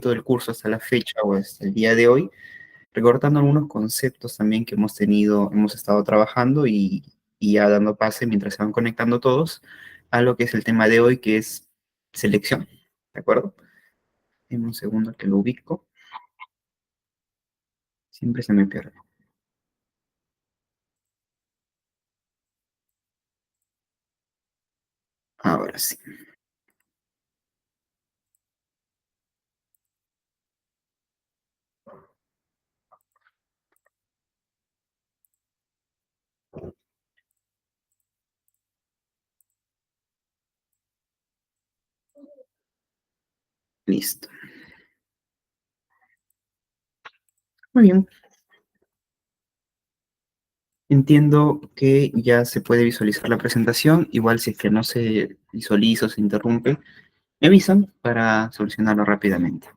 del curso hasta la fecha o hasta el día de hoy, recordando algunos conceptos también que hemos estado trabajando y ya dando pase mientras se van conectando todos a lo que es el tema de hoy, que es selección, ¿de acuerdo? En un segundo que lo ubico, siempre se me pierde. Ahora sí, listo. Muy bien, entiendo que ya se puede visualizar la presentación, igual si es que no se visualiza o se interrumpe, me avisan para solucionarlo rápidamente.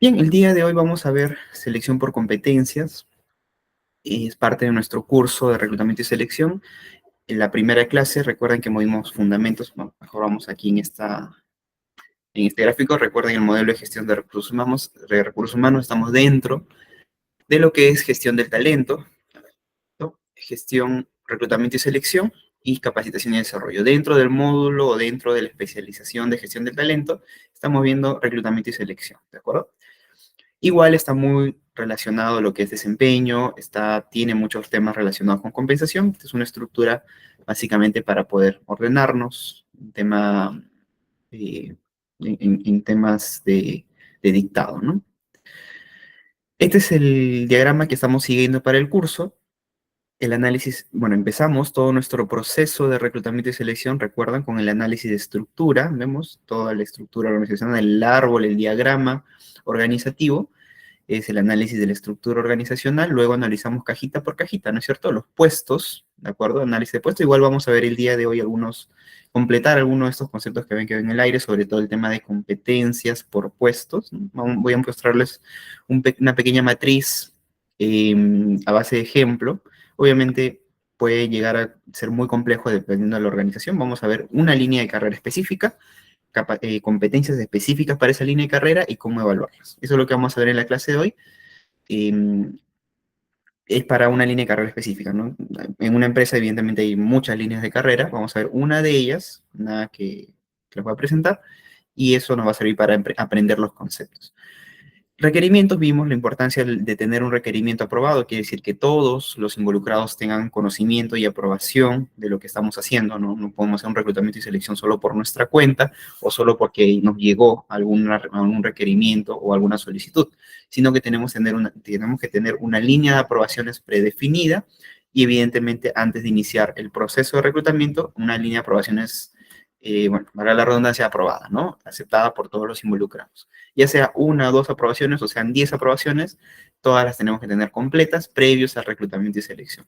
Bien, el día de hoy vamos a ver selección por competencias. Es parte de nuestro curso de reclutamiento y selección. En la primera clase, recuerden que movimos fundamentos. Bueno, mejor vamos aquí en este gráfico. Recuerden el modelo de gestión de recursos humanos. Estamos dentro de lo que es gestión del talento, ¿no? Gestión, reclutamiento y selección y capacitación y desarrollo. Dentro del módulo o dentro de la especialización de gestión del talento, estamos viendo reclutamiento y selección, ¿de acuerdo? Igual está muy relacionado lo que es desempeño, tiene muchos temas relacionados con compensación. Esta es una estructura básicamente para poder ordenarnos, eh, en temas de dictado, ¿no? Este es el diagrama que estamos siguiendo para el curso. El análisis, bueno, empezamos todo nuestro proceso de reclutamiento y selección, recuerdan, con el análisis de estructura, vemos toda la estructura organizacional, el árbol, el diagrama organizativo, es el análisis de la estructura organizacional, luego analizamos cajita por cajita, ¿no es cierto? Los puestos, ¿de acuerdo? Análisis de puestos, igual vamos a ver el día de hoy completar algunos de estos conceptos que ven en el aire, sobre todo el tema de competencias por puestos, ¿no? Voy a mostrarles una pequeña matriz a base de ejemplo. Obviamente puede llegar a ser muy complejo dependiendo de la organización. Vamos a ver una línea de carrera específica, competencias específicas para esa línea de carrera y cómo evaluarlas. Eso es lo que vamos a ver en la clase de hoy. Eh, es para una línea de carrera específica, ¿no? En una empresa, evidentemente, hay muchas líneas de carrera. Vamos a ver una de ellas, una que les voy a presentar, y eso nos va a servir para aprender los conceptos. Requerimientos, vimos la importancia de tener un requerimiento aprobado, quiere decir que todos los involucrados tengan conocimiento y aprobación de lo que estamos haciendo, ¿no? No podemos hacer un reclutamiento y selección solo por nuestra cuenta o solo porque nos llegó algún requerimiento o alguna solicitud, sino que tenemos que tener una línea de aprobaciones predefinida y evidentemente antes de iniciar el proceso de reclutamiento, una línea de aprobaciones, bueno, para la redundancia, aprobada, ¿no? Aceptada por todos los involucrados, ya sea una o dos aprobaciones, o sean 10 aprobaciones, todas las tenemos que tener completas previos al reclutamiento y selección.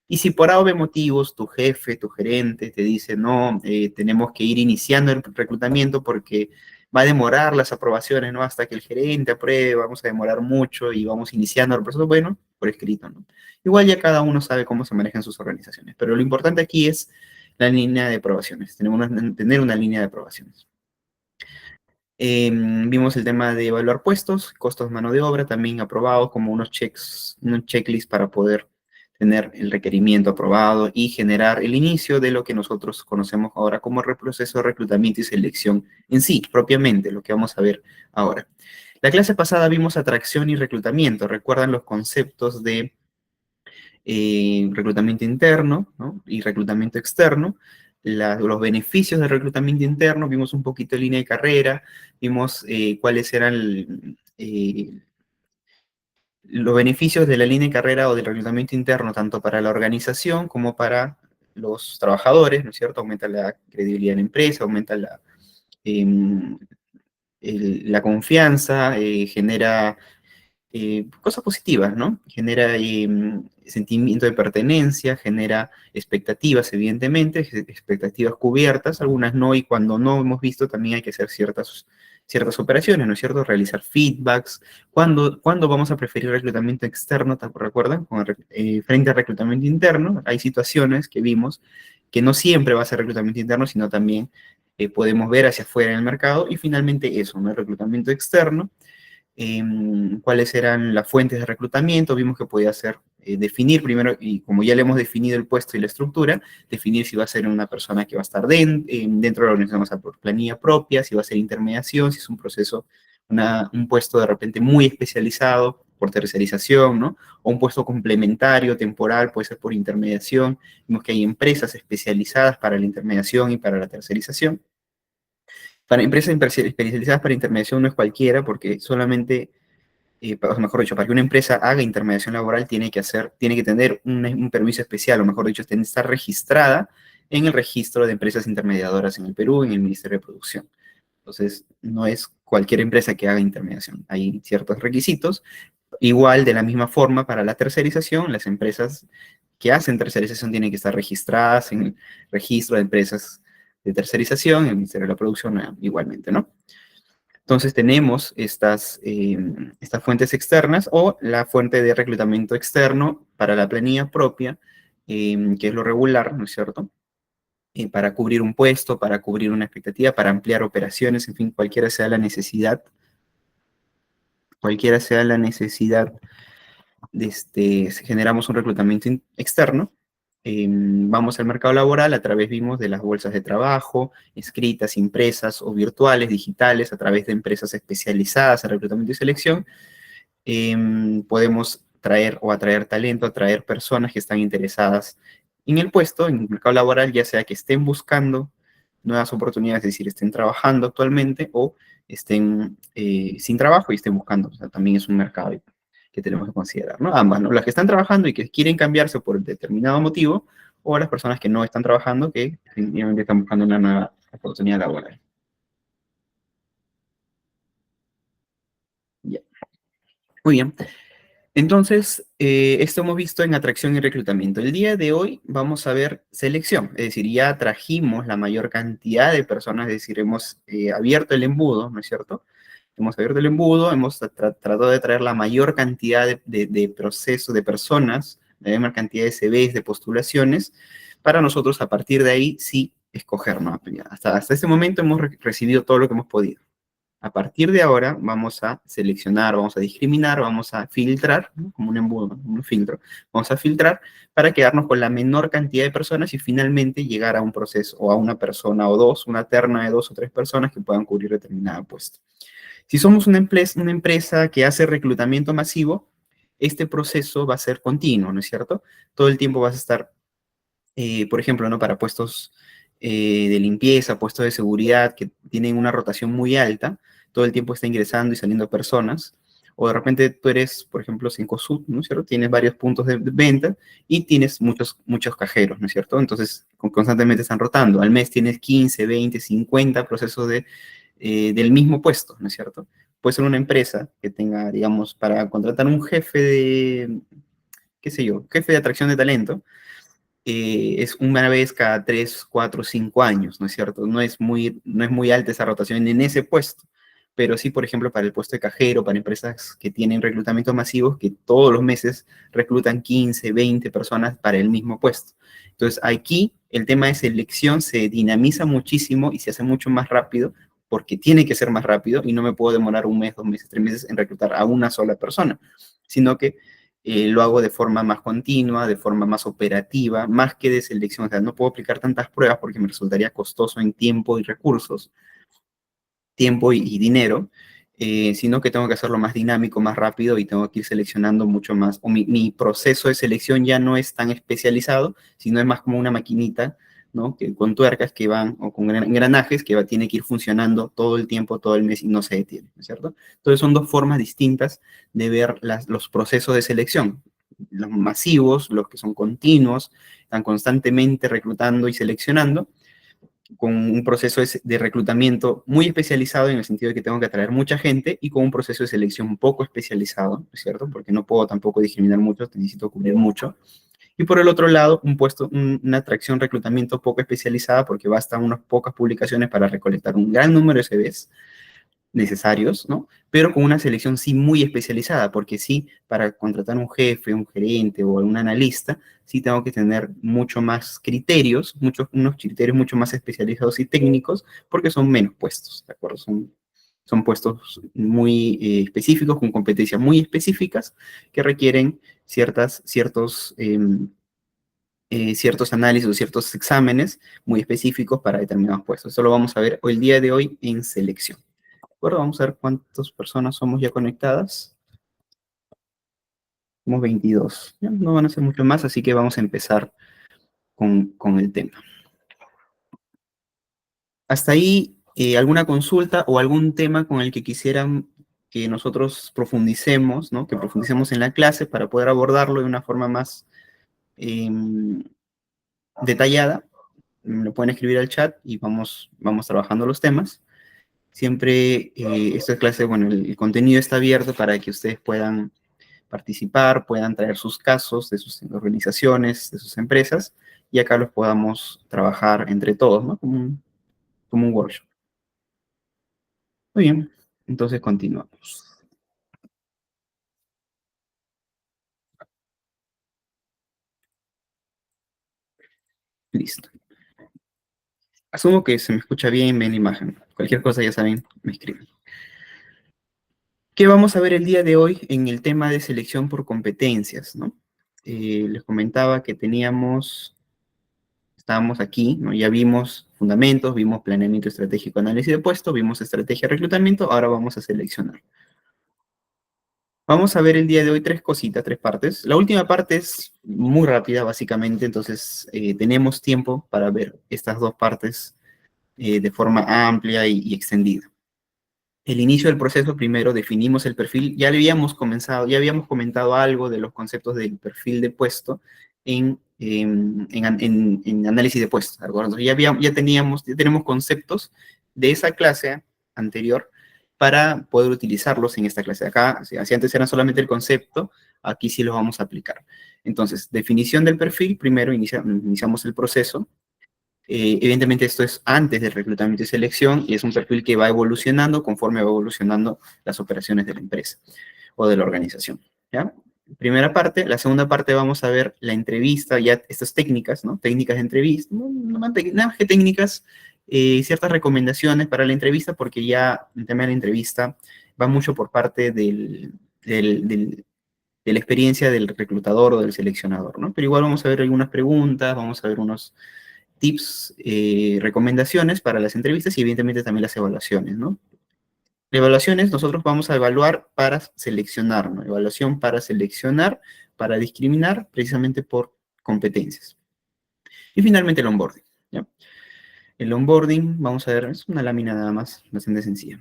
Y si por A o B motivos tu jefe, tu gerente te dice, no, tenemos que ir iniciando el reclutamiento porque va a demorar las aprobaciones, ¿no? Hasta que el gerente apruebe, vamos a demorar mucho y vamos iniciando el proceso, bueno, por escrito, ¿no? Igual ya cada uno sabe cómo se manejan sus organizaciones, pero lo importante aquí es la línea de aprobaciones, tenemos que tener una línea de aprobaciones. Vimos el tema de evaluar puestos, costos de mano de obra, también aprobados como unos checklists para poder tener el requerimiento aprobado y generar el inicio de lo que nosotros conocemos ahora como el proceso de reclutamiento y selección en sí, propiamente, lo que vamos a ver ahora. La clase pasada vimos atracción y reclutamiento. ¿Recuerdan los conceptos de reclutamiento interno, ¿no? Y reclutamiento externo? Los beneficios del reclutamiento interno, vimos un poquito de línea de carrera, vimos cuáles eran los beneficios de la línea de carrera o del reclutamiento interno, tanto para la organización como para los trabajadores, ¿no es cierto? Aumenta la credibilidad de la empresa, aumenta em, la confianza, genera cosas positivas, ¿no? Genera sentimiento de pertenencia, genera expectativas, evidentemente, expectativas cubiertas, algunas no, y cuando no hemos visto también hay que hacer ciertas operaciones, ¿no es cierto? Realizar feedbacks. ¿Cuándo vamos a preferir reclutamiento externo? ¿Te recuerdan? Frente al reclutamiento interno, hay situaciones que vimos que no siempre va a ser reclutamiento interno, sino también podemos ver hacia afuera en el mercado. Y finalmente eso, ¿no? El reclutamiento externo, cuáles eran las fuentes de reclutamiento. Vimos que podía ser definir primero, y como ya le hemos definido el puesto y la estructura, definir si va a ser una persona que va a estar dentro de la organización, o sea, por planilla propia, si va a ser intermediación, si es un proceso, un puesto de repente muy especializado por tercerización, ¿no? O un puesto complementario, temporal, puede ser por intermediación. Vimos que hay empresas especializadas para la intermediación y para la tercerización. Para empresas especializadas para intermediación no es cualquiera, porque solamente, o mejor dicho, para que una empresa haga intermediación laboral tiene que tener un permiso especial, o mejor dicho, tiene que estar registrada en el registro de empresas intermediadoras en el Perú, en el Ministerio de Producción. Entonces, no es cualquier empresa que haga intermediación. Hay ciertos requisitos. Igual, de la misma forma, para la tercerización, las empresas que hacen tercerización tienen que estar registradas en el registro de empresas de tercerización, en el Ministerio de la Producción, igualmente, ¿no? Entonces tenemos estas fuentes externas o la fuente de reclutamiento externo para la planilla propia, que es lo regular, ¿no es cierto? Para cubrir un puesto, para cubrir una expectativa, para ampliar operaciones, en fin, cualquiera sea la necesidad generamos un reclutamiento externo, vamos al mercado laboral a través, vimos, de las bolsas de trabajo, escritas, impresas o virtuales, digitales, a través de empresas especializadas en reclutamiento y selección. Podemos traer o atraer talento, atraer personas que están interesadas en el puesto, en el mercado laboral, ya sea que estén buscando nuevas oportunidades, es decir, estén trabajando actualmente o estén sin trabajo y estén buscando. O sea, también es un mercado que tenemos que considerar, ¿no? Ambas, ¿no? Las que están trabajando y que quieren cambiarse por determinado motivo, o las personas que no están trabajando, que definitivamente están buscando una nueva oportunidad laboral. Ya. Muy bien. Entonces, esto hemos visto en atracción y reclutamiento. El día de hoy vamos a ver selección, es decir, ya trajimos la mayor cantidad de personas, es decir, hemos abierto el embudo, ¿no es cierto? Hemos abierto el embudo, hemos tratado de traer la mayor cantidad de procesos, de personas, la mayor cantidad de CVs, de postulaciones, para nosotros a partir de ahí sí escoger, ¿no? Hasta este momento hemos recibido todo lo que hemos podido. A partir de ahora vamos a seleccionar, vamos a discriminar, vamos a filtrar, ¿no? Como un embudo, un filtro. Vamos a filtrar para quedarnos con la menor cantidad de personas y finalmente llegar a un proceso o a una persona o dos, una terna de 2 o 3 personas que puedan cubrir determinado puesto. Si somos una empresa que hace reclutamiento masivo, este proceso va a ser continuo, ¿no es cierto? Todo el tiempo vas a estar, por ejemplo, ¿no? Para puestos de limpieza, puestos de seguridad que tienen una rotación muy alta, todo el tiempo está ingresando y saliendo personas, o de repente tú eres, por ejemplo, Cencosud, ¿no es cierto? Tienes varios puntos de venta y tienes muchos cajeros, ¿no es cierto? Entonces, constantemente están rotando. Al mes tienes 15, 20, 50 procesos del mismo puesto, ¿no es cierto? Puede ser una empresa que tenga, digamos, para contratar un jefe de, qué sé yo, jefe de atracción de talento, es una vez cada 3, 4, 5 años, ¿no es cierto? No es muy alta esa rotación en ese puesto, pero sí, por ejemplo, para el puesto de cajero, para empresas que tienen reclutamientos masivos, que todos los meses reclutan 15, 20 personas para el mismo puesto. Entonces, aquí el tema de selección se dinamiza muchísimo y se hace mucho más rápido, porque tiene que ser más rápido y no me puedo demorar 1 mes, 2 meses, 3 meses en reclutar a una sola persona, sino que lo hago de forma más continua, de forma más operativa, más que de selección. O sea, no puedo aplicar tantas pruebas porque me resultaría costoso en tiempo y recursos, tiempo y dinero, sino que tengo que hacerlo más dinámico, más rápido y tengo que ir seleccionando mucho más. O mi proceso de selección ya no es tan especializado, sino es más como una maquinita, ¿no? Con tuercas que van, o con engranajes que tiene que ir funcionando todo el tiempo, todo el mes y no se detiene, ¿no es cierto? Entonces son dos formas distintas de ver los procesos de selección. Los masivos, los que son continuos, están constantemente reclutando y seleccionando, con un proceso de reclutamiento muy especializado en el sentido de que tengo que atraer mucha gente y con un proceso de selección poco especializado, ¿no es cierto? Porque no puedo tampoco discriminar mucho, necesito cubrir mucho. Y por el otro lado, una atracción, reclutamiento poco especializada porque bastan unas pocas publicaciones para recolectar un gran número de CVs, necesarios, ¿no? Pero con una selección sí muy especializada, porque sí, para contratar un jefe, un gerente o un analista, sí tengo que tener mucho más criterios, unos criterios mucho más especializados y técnicos, porque son menos puestos, ¿de acuerdo? Son puestos muy específicos, con competencias muy específicas, que requieren ciertos análisis o ciertos exámenes muy específicos para determinados puestos. Eso lo vamos a ver hoy, el día de hoy en selección. ¿De acuerdo? Vamos a ver cuántas personas somos ya conectadas. Somos 22. ¿Ya? No van a ser mucho más, así que vamos a empezar con el tema. Hasta ahí, ¿alguna consulta o algún tema con el que quisieran que nosotros profundicemos, ¿no? Que profundicemos en la clase para poder abordarlo de una forma más eh, detallada? Lo pueden escribir al chat y vamos trabajando los temas. Siempre esta clase, bueno, el contenido está abierto para que ustedes puedan participar, puedan traer sus casos de sus organizaciones, de sus empresas, y acá los podamos trabajar entre todos, ¿no? Como un workshop. Muy bien, entonces continuamos. Listo. Asumo que se me escucha bien, ven la imagen. Cualquier cosa, ya saben, me escriben. ¿Qué vamos a ver el día de hoy en el tema de selección por competencias, ¿no? Les comentaba que estábamos aquí, ¿no? Ya vimos fundamentos, vimos planeamiento estratégico, análisis de puesto, vimos estrategia de reclutamiento, ahora vamos a seleccionar. Vamos a ver el día de hoy tres cositas, tres partes. La última parte es muy rápida, básicamente, entonces tenemos tiempo para ver estas dos partes de forma amplia y extendida. El inicio del proceso, primero definimos el perfil, ya habíamos comentado algo de los conceptos del perfil de puesto en análisis de puestos, ¿de acuerdo? Entonces ya tenemos conceptos de esa clase anterior para poder utilizarlos en esta clase. Acá, si antes eran solamente el concepto, aquí sí los vamos a aplicar. Entonces, definición del perfil, primero iniciamos el proceso. Evidentemente esto es antes del reclutamiento y selección y es un perfil que va evolucionando conforme va evolucionando las operaciones de la empresa o de la organización. ¿Ya? Primera parte. La segunda parte vamos a ver la entrevista, ya estas técnicas, ¿no? Técnicas de entrevista, nada más que técnicas, ciertas recomendaciones para la entrevista, porque ya el tema de la entrevista va mucho por parte de la experiencia del reclutador o del seleccionador, ¿no? Pero igual vamos a ver algunas preguntas, vamos a ver unos tips, recomendaciones para las entrevistas y evidentemente también las evaluaciones, ¿no? Evaluaciones, nosotros vamos a evaluar para seleccionar, ¿no? Evaluación para seleccionar, para discriminar, precisamente por competencias. Y finalmente el onboarding, ¿ya? El onboarding, vamos a ver, es una lámina nada más, bastante sencilla.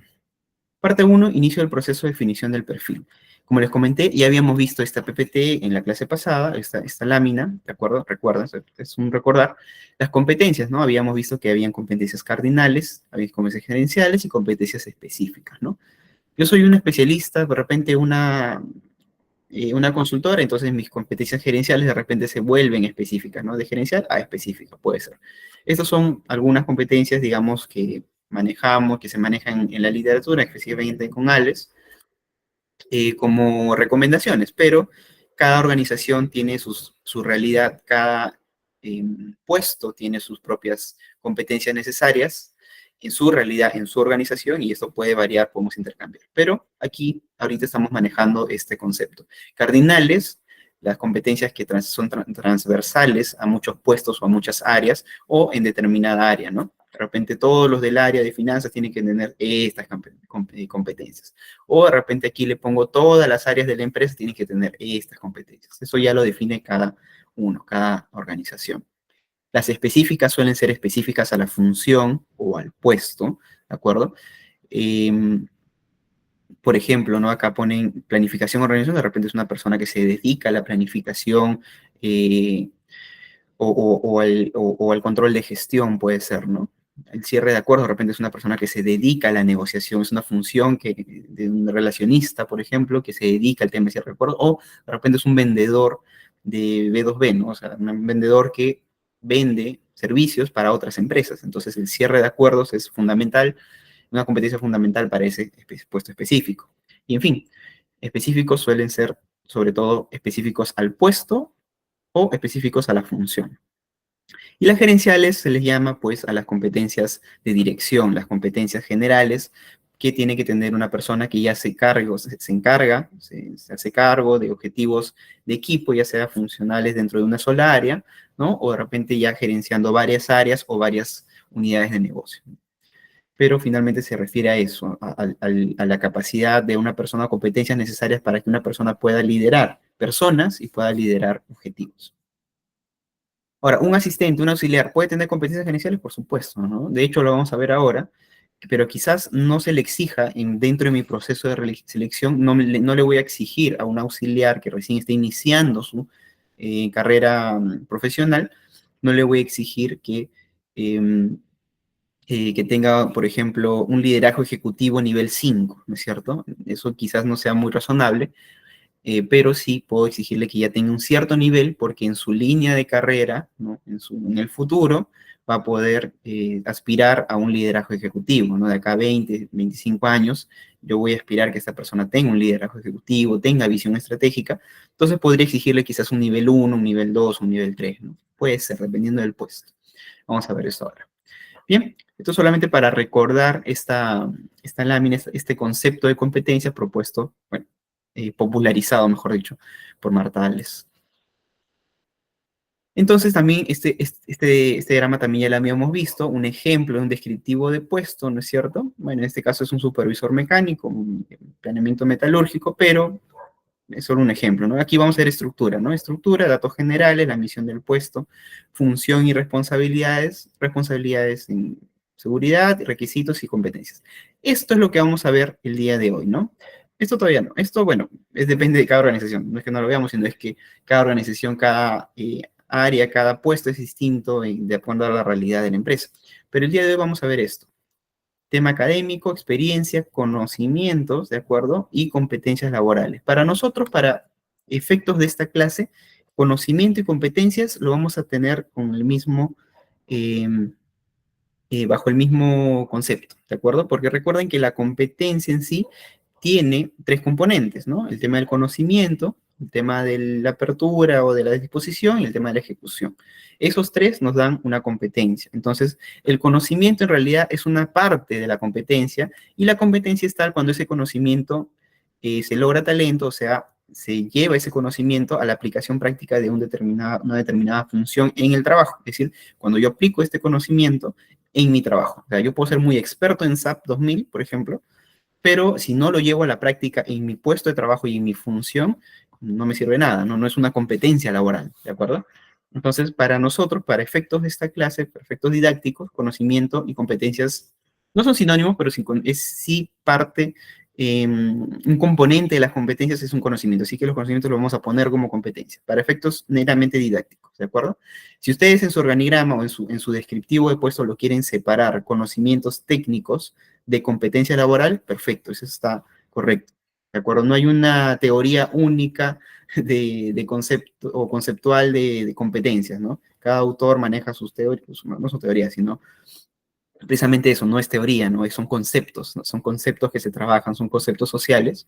Parte 1, inicio del proceso de definición del perfil. Como les comenté, ya habíamos visto esta PPT en la clase pasada, esta lámina, ¿de acuerdo? Recuerda, es un recordar. Las competencias, ¿no? Habíamos visto que habían competencias cardinales, había competencias gerenciales y competencias específicas, ¿no? Yo soy un especialista, de repente una consultora, entonces mis competencias gerenciales de repente se vuelven específicas, ¿no? De gerencial a específica, puede ser. Estas son algunas competencias, digamos, que manejamos, que se manejan en la literatura, específicamente con ALES, como recomendaciones, pero cada organización tiene su realidad, cada puesto tiene sus propias competencias necesarias en su realidad, en su organización, y esto puede variar, podemos intercambiar. Pero aquí, ahorita estamos manejando este concepto. Cardinales, las competencias que son transversales a muchos puestos o a muchas áreas, o en determinada área, ¿no? De repente todos los del área de finanzas tienen que tener estas competencias. O de repente aquí le pongo todas las áreas de la empresa tienen que tener estas competencias. Eso ya lo define cada uno, cada organización. Las específicas suelen ser específicas a la función o al puesto, ¿de acuerdo? Eh, por ejemplo, ¿no? Acá ponen planificación organización, de repente es una persona que se dedica a la planificación o al control de gestión, puede ser, ¿no? El cierre de acuerdos, de repente es una persona que se dedica a la negociación, es una función de un relacionista, por ejemplo, que se dedica al tema de cierre de acuerdos, o de repente es un vendedor de B2B, ¿no? O sea, un vendedor que vende servicios para otras empresas. Entonces, el cierre de acuerdos es fundamental una competencia fundamental para ese puesto específico. Y en fin, específicos suelen ser sobre todo específicos al puesto o específicos a la función. Y las gerenciales se les llama pues a las competencias de dirección, las competencias generales que tiene que tener una persona que ya se hace cargo de objetivos de equipo, ya sea funcionales dentro de una sola área, ¿no? O de repente ya gerenciando varias áreas o varias unidades de negocio. Pero finalmente se refiere a eso, a la capacidad de una persona, competencias necesarias para que una persona pueda liderar personas y pueda liderar objetivos. Ahora, un asistente, un auxiliar, ¿puede tener competencias gerenciales? Por supuesto, ¿no? De hecho, lo vamos a ver ahora, pero quizás no se le exija dentro de mi proceso de selección, no le voy a exigir a un auxiliar que recién está iniciando su carrera profesional, no le voy a exigir que tenga, por ejemplo, un liderazgo ejecutivo nivel 5, ¿no es cierto? Eso quizás no sea muy razonable, pero sí puedo exigirle que ya tenga un cierto nivel porque en su línea de carrera, ¿no? En el futuro, va a poder aspirar a un liderazgo ejecutivo, ¿no? De acá a 20, 25 años, yo voy a aspirar que esta persona tenga un liderazgo ejecutivo, tenga visión estratégica, entonces podría exigirle quizás un nivel 1, un nivel 2, un nivel 3, ¿no? Puede ser, dependiendo del puesto. Vamos a ver eso ahora. Bien, esto solamente para recordar esta lámina, este concepto de competencia propuesto, bueno, popularizado, mejor dicho, por Marta Alles. Entonces también este diagrama también ya lo habíamos visto, un ejemplo, un descriptivo de puesto, ¿no es cierto? Bueno, en este caso es un supervisor mecánico, un planeamiento metalúrgico, pero es solo un ejemplo, ¿no? Aquí vamos a ver estructura, ¿no? Estructura, datos generales, la misión del puesto, función y responsabilidades en seguridad, requisitos y competencias. Esto es lo que vamos a ver el día de hoy, ¿no? Esto todavía no. Esto, bueno, depende de cada organización. No es que no lo veamos, sino es que cada organización, cada área, cada puesto es distinto de acuerdo a la realidad de la empresa. Pero el día de hoy vamos a ver esto. Tema académico, experiencia, conocimientos, ¿de acuerdo? Y competencias laborales. Para nosotros, para efectos de esta clase, conocimiento y competencias lo vamos a tener con el mismo, eh, bajo el mismo concepto, ¿de acuerdo? Porque recuerden que la competencia en sí tiene tres componentes, ¿no? El tema del conocimiento, el tema de la apertura o de la disposición y el tema de la ejecución. Esos tres nos dan una competencia. Entonces, el conocimiento en realidad es una parte de la competencia y la competencia es tal cuando ese conocimiento se logra talento, o sea, se lleva ese conocimiento a la aplicación práctica de una determinada función en el trabajo. Es decir, cuando yo aplico este conocimiento en mi trabajo. O sea, yo puedo ser muy experto en SAP 2000, por ejemplo, pero si no lo llevo a la práctica en mi puesto de trabajo y en mi función, no me sirve nada, ¿no? No es una competencia laboral, ¿de acuerdo? Entonces, para nosotros, para efectos de esta clase, para efectos didácticos, conocimiento y competencias no son sinónimos, pero sí, es sí parte, un componente de las competencias es un conocimiento, así que los conocimientos los vamos a poner como competencia, para efectos netamente didácticos, ¿de acuerdo? Si ustedes en su organigrama o en su descriptivo de puesto lo quieren separar conocimientos técnicos de competencia laboral, perfecto, eso está correcto. ¿De acuerdo? No hay una teoría única de concepto o conceptual de competencias, ¿no? Cada autor maneja sus teorías, no son teorías, sino precisamente eso, no es teoría, ¿no? Son conceptos, ¿no? Son conceptos que se trabajan, son conceptos sociales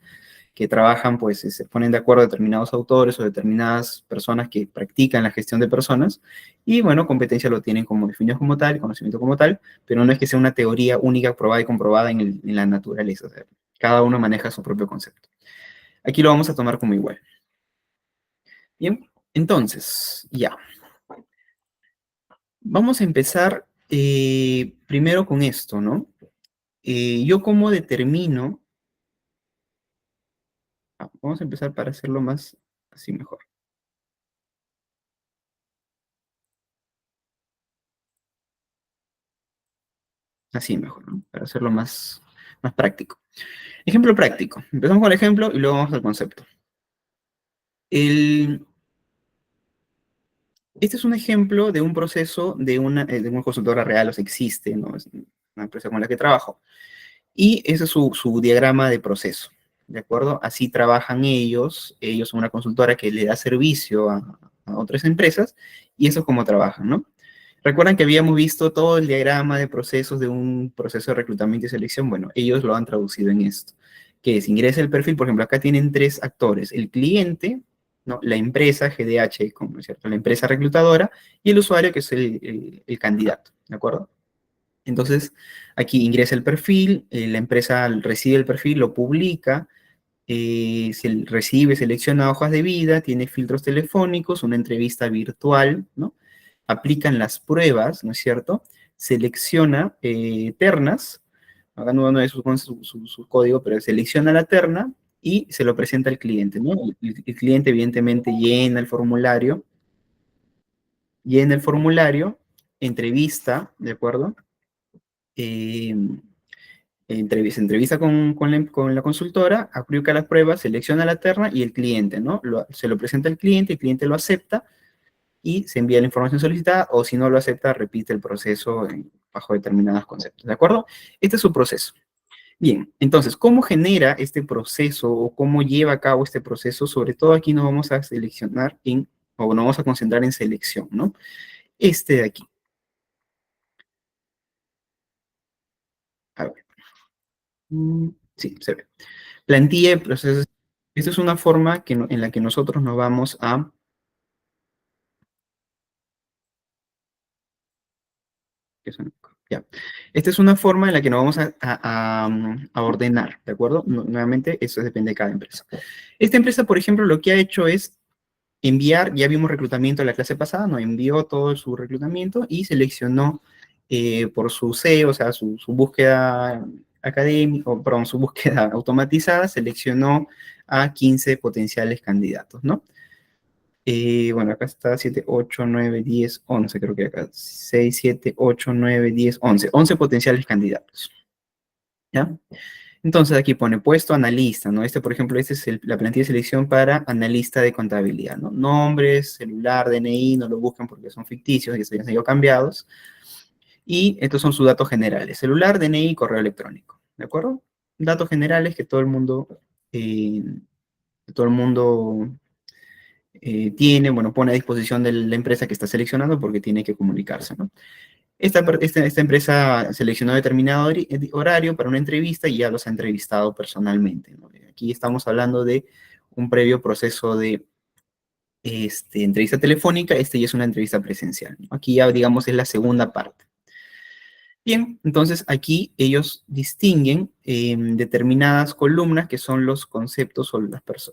que trabajan, pues se ponen de acuerdo determinados autores o determinadas personas que practican la gestión de personas y, bueno, competencia lo tienen como definidos como tal, conocimiento como tal, pero no es que sea una teoría única, probada y comprobada en la naturaleza. O sea, cada uno maneja su propio concepto. Aquí lo vamos a tomar como igual. Bien, entonces, ya. Vamos a empezar primero con esto, ¿no? Yo cómo determino, vamos a empezar para hacerlo más, así mejor, así mejor, ¿no? Para hacerlo más práctico. Ejemplo práctico. Empezamos con el ejemplo y luego vamos al concepto. El, este es un ejemplo de un proceso de una consultora real, o sea, existe, ¿no? Es una empresa con la que trabajo. Y ese es su diagrama de proceso, ¿de acuerdo? Así trabajan ellos. Ellos son una consultora que le da servicio a otras empresas y eso es como trabajan, ¿no? Recuerdan que habíamos visto todo el diagrama de procesos de un proceso de reclutamiento y selección. Bueno, ellos lo han traducido en esto, que es ingresa el perfil. Por ejemplo, acá tienen tres actores: el cliente, ¿no? La empresa, GDH, ¿no es cierto? La empresa reclutadora, y el usuario, que es el candidato, ¿de acuerdo? Entonces, aquí ingresa el perfil, la empresa recibe el perfil, lo publica, recibe, selecciona hojas de vida, tiene filtros telefónicos, una entrevista virtual, ¿no? Aplican las pruebas, ¿no es cierto? Selecciona ternas, acá no es su código, pero selecciona la terna y se lo presenta al cliente, ¿no? El cliente evidentemente llena el formulario, entrevista, ¿de acuerdo? Eh, se entrevista con la consultora, aplica las pruebas, selecciona la terna y el cliente, ¿no? Se lo presenta al cliente, el cliente lo acepta y se envía la información solicitada, o si no lo acepta, repite el proceso bajo determinados conceptos, ¿de acuerdo? Este es su proceso. Bien, entonces, ¿cómo genera este proceso o cómo lleva a cabo este proceso? Sobre todo aquí nos vamos a seleccionar o nos vamos a concentrar en selección, ¿no? Este de aquí. A ver. Sí, se ve. Plantilla de procesos. Esta es una forma en la que nosotros nos vamos a... Ya. Esta es una forma en la que nos vamos a ordenar, ¿de acuerdo? Nuevamente, eso depende de cada empresa. Esta empresa, por ejemplo, lo que ha hecho es enviar, ya vimos reclutamiento en la clase pasada, nos envió todo su reclutamiento y seleccionó por su SEO, o sea, su búsqueda académica, perdón, su búsqueda automatizada, seleccionó a 15 potenciales candidatos, ¿no? Bueno, acá está 7, 8, 9, 10, 11, creo que acá 6, 7, 8, 9, 10, 11. 11 potenciales candidatos, ¿ya? Entonces aquí pone puesto analista, ¿no? Por ejemplo, esta es la plantilla de selección para analista de contabilidad, ¿no? Nombres, celular, DNI, no lo buscan porque son ficticios y ya han sido cambiados. Y estos son sus datos generales: celular, DNI, correo electrónico, ¿de acuerdo? Datos generales que eh, todo el mundo tiene, bueno, pone a disposición de la empresa que está seleccionando porque tiene que comunicarse, ¿no? Esta empresa seleccionó determinado horario para una entrevista y ya los ha entrevistado personalmente, ¿no? Aquí estamos hablando de un previo proceso de entrevista telefónica. Este ya es una entrevista presencial, ¿no? Aquí ya, digamos, es la segunda parte. Bien, entonces aquí ellos distinguen determinadas columnas que son los conceptos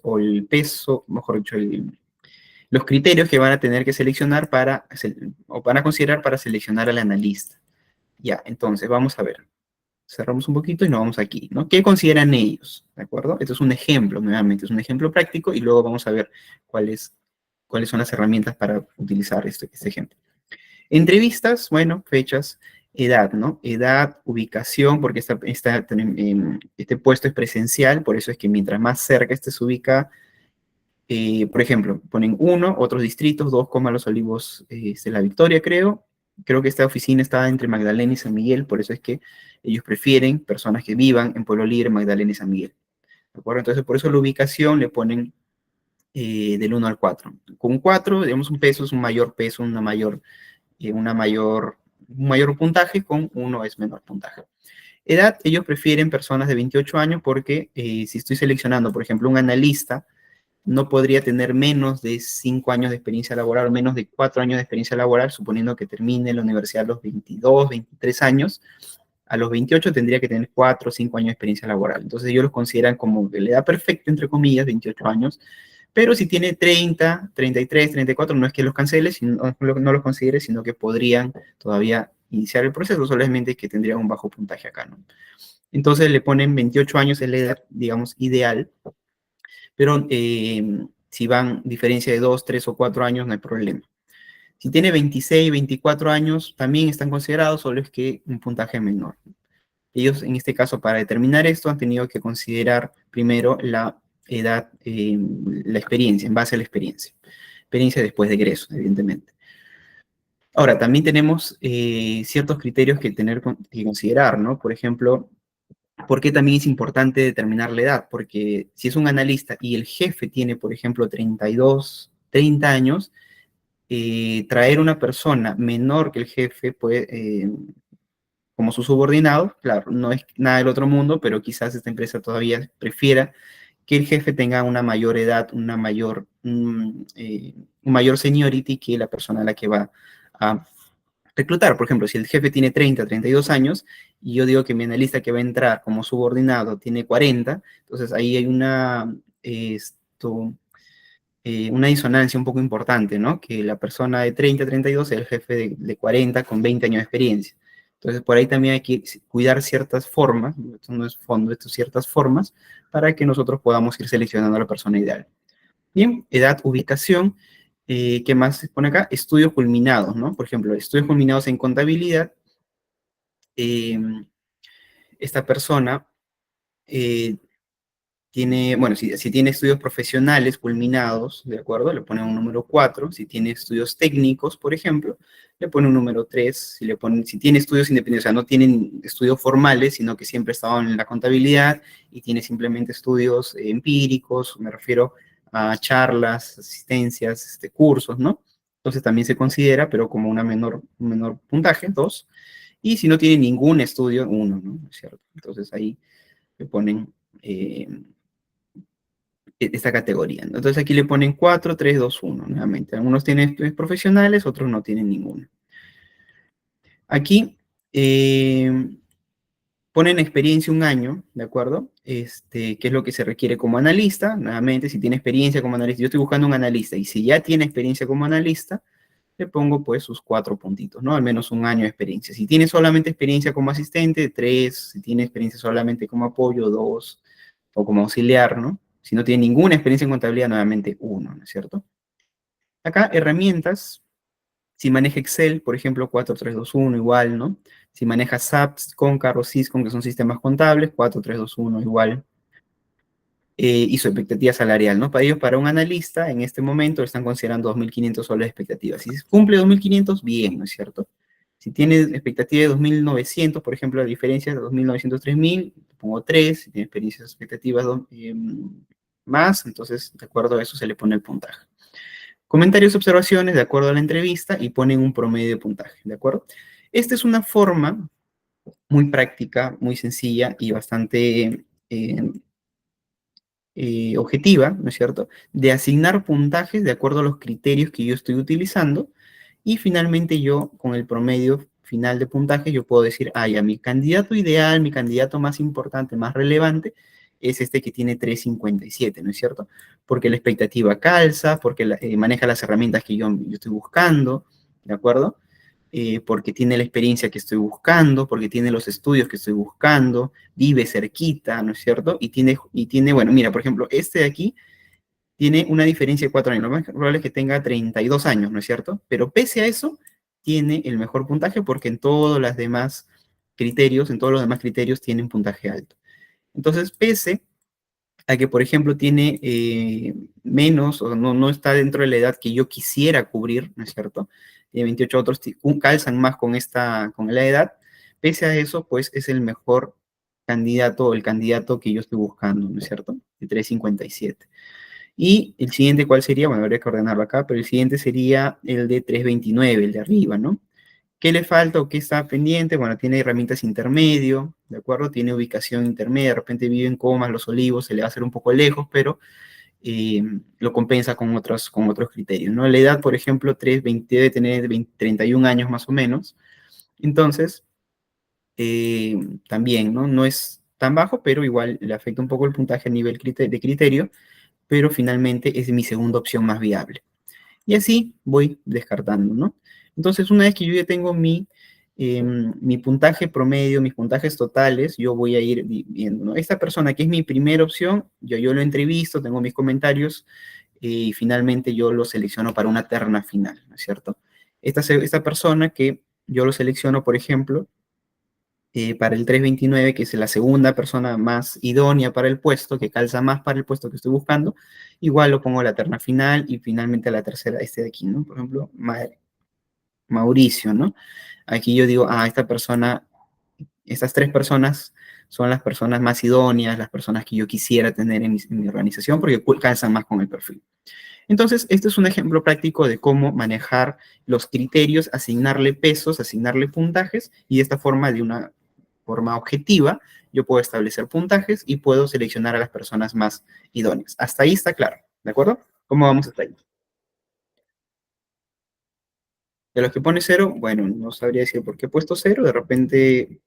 o el peso, mejor dicho, los criterios que van a tener que seleccionar o van a considerar para seleccionar al analista. Ya, entonces vamos a ver. Cerramos un poquito y nos vamos aquí, ¿no? ¿Qué consideran ellos? ¿De acuerdo? Esto es un ejemplo, nuevamente, es un ejemplo práctico y luego vamos a ver cuáles son las herramientas para utilizar este ejemplo. Entrevistas, bueno, fechas, edad, ¿no? Edad, ubicación, porque este puesto es presencial, por eso es que mientras más cerca esté se ubica, por ejemplo, ponen uno, otros distritos, 2, Los Olivos, La Victoria, creo. Creo que esta oficina está entre Magdalena y San Miguel, por eso es que ellos prefieren personas que vivan en Pueblo Libre, Magdalena y San Miguel. ¿De acuerdo? Entonces, por eso la ubicación le ponen del 1 al 4. Con 4, digamos, un peso es un mayor peso, un mayor puntaje, con 1 es menor puntaje. Edad, ellos prefieren personas de 28 años porque si estoy seleccionando, por ejemplo, un analista, no podría tener menos de 5 años de experiencia laboral o menos de 4 años de experiencia laboral, suponiendo que termine la universidad a los 22, 23 años. A los 28 tendría que tener 4 o 5 años de experiencia laboral. Entonces ellos los consideran como de la edad perfecta, entre comillas, 28 años. Pero si tiene 30, 33, 34, no es que los cancele, no los considere, sino que podrían todavía iniciar el proceso, solamente que tendrían un bajo puntaje acá, ¿no? Entonces le ponen 28 años, es la edad, digamos, ideal, pero si van diferencia de 2, 3 o 4 años, no hay problema. Si tiene 26, 24 años, también están considerados, solo es que un puntaje menor. Ellos, en este caso, para determinar esto, han tenido que considerar primero la edad, la experiencia, en base a la experiencia. Experiencia después de egreso, evidentemente. Ahora, también tenemos ciertos criterios que considerar, ¿no? Por ejemplo, ¿por qué también es importante determinar la edad? Porque si es un analista y el jefe tiene, por ejemplo, 32, 30 años, traer una persona menor que el jefe puede, como su subordinado, claro, no es nada del otro mundo, pero quizás esta empresa todavía prefiera que el jefe tenga una mayor edad, un mayor seniority que la persona a la que va a reclutar. Por ejemplo, si el jefe tiene 32 años y yo digo que mi analista que va a entrar como subordinado tiene 40, entonces ahí hay una disonancia un poco importante, ¿no? Que la persona de 32 es el jefe de 40 con 20 años de experiencia. Entonces, por ahí también hay que cuidar ciertas formas, esto no es fondo, esto es ciertas formas, para que nosotros podamos ir seleccionando a la persona ideal. Bien, edad, ubicación, ¿qué más se pone acá? Estudios culminados, ¿no? Por ejemplo, estudios culminados en contabilidad, eh, esta persona eh, tiene, bueno, si tiene estudios profesionales culminados, ¿de acuerdo? Le pone un número 4. Si tiene estudios técnicos, por ejemplo, le pone un número 3. Si tiene estudios independientes, o sea, no tienen estudios formales, sino que siempre ha estado en la contabilidad y tiene simplemente estudios empíricos, me refiero a charlas, asistencias, cursos, ¿no? Entonces también se considera, pero como un menor puntaje, 2. Y si no tiene ningún estudio, 1, ¿no? ¿Es cierto? Entonces ahí le ponen eh, esta categoría, ¿no? Entonces aquí le ponen 4, 3, 2, 1, nuevamente. Algunos tienen estudios profesionales, otros no tienen ninguno. Aquí ponen experiencia un año, ¿de acuerdo? ¿Qué es lo que se requiere como analista? Nuevamente, si tiene experiencia como analista, yo estoy buscando un analista, y si ya tiene experiencia como analista, le pongo pues sus 4 puntitos, ¿no? Al menos un año de experiencia. Si tiene solamente experiencia como asistente, 3. Si tiene experiencia solamente como apoyo, 2. O como auxiliar, ¿no? Si no tiene ninguna experiencia en contabilidad, nuevamente 1, ¿no es cierto? Acá, herramientas. Si maneja Excel, por ejemplo, 4321 igual, ¿no? Si maneja SAP, Concur o Syscon, que son sistemas contables, 4321 igual. Y su expectativa salarial, ¿no? Para ellos, para un analista, en este momento están considerando 2.500 soles de expectativa. Si cumple 2.500, bien, ¿no es cierto? Si tiene expectativa de 2.900, por ejemplo, la diferencia es de 2.900 3.000, pongo 3. Si tiene experiencias expectativas más, entonces, de acuerdo a eso, se le pone el puntaje. Comentarios, observaciones, de acuerdo a la entrevista, y ponen un promedio de puntaje, ¿de acuerdo? Esta es una forma muy práctica, muy sencilla y bastante objetiva, ¿no es cierto?, de asignar puntajes de acuerdo a los criterios que yo estoy utilizando, y finalmente yo, con el promedio final de puntaje, yo puedo decir, ah, ya, mi candidato ideal, mi candidato más importante, más relevante, es este que tiene 3.57, ¿no es cierto? Porque la expectativa calza, porque maneja las herramientas que yo estoy buscando, ¿de acuerdo? Porque tiene la experiencia que estoy buscando, porque tiene los estudios que estoy buscando, vive cerquita, ¿no es cierto? Y tiene, bueno, mira, por ejemplo, este de aquí tiene una diferencia de 4 años. Lo más probable es que tenga 32 años, ¿no es cierto? Pero pese a eso, tiene el mejor puntaje porque en todos los demás criterios tiene un puntaje alto. Entonces, pese a que, por ejemplo, tiene menos o no está dentro de la edad que yo quisiera cubrir, ¿no es cierto? 28 otros calzan más con la edad. Pese a eso, pues es el mejor candidato o el candidato que yo estoy buscando, ¿no es cierto? De 357. Y el siguiente, ¿cuál sería? Bueno, habría que ordenarlo acá, pero el siguiente sería el de 329, el de arriba, ¿no? ¿Qué le falta o qué está pendiente? Bueno, tiene herramientas intermedio, ¿de acuerdo? Tiene ubicación intermedia, de repente vive en Comas, Los Olivos, se le va a hacer un poco lejos, pero lo compensa con otros criterios, ¿no? La edad, por ejemplo, 320, debe tener 31 años más o menos, entonces, también, ¿no? No es tan bajo, pero igual le afecta un poco el puntaje a nivel de criterio, pero finalmente es mi segunda opción más viable. Y así voy descartando, ¿no? Entonces, una vez que yo ya tengo mi puntaje promedio, mis puntajes totales, yo voy a ir viendo, ¿no? Esta persona que es mi primera opción, yo lo entrevisto, tengo mis comentarios y finalmente yo lo selecciono para una terna final, ¿no es cierto? Esta persona que yo lo selecciono, por ejemplo, para el 329, que es la segunda persona más idónea para el puesto, que calza más para el puesto que estoy buscando, igual lo pongo a la terna final y finalmente a la tercera, este de aquí, ¿no? Por ejemplo, Mauricio, ¿no? Aquí yo digo, esta persona, estas 3 personas son las personas más idóneas, las personas que yo quisiera tener en mi organización porque calzan más con el perfil. Entonces, este es un ejemplo práctico de cómo manejar los criterios, asignarle pesos, asignarle puntajes, y de esta forma, de una forma objetiva, yo puedo establecer puntajes y puedo seleccionar a las personas más idóneas. Hasta ahí está claro, ¿de acuerdo? ¿Cómo vamos hasta ahí? De los que pone cero, bueno, no sabría decir por qué he puesto cero, de repente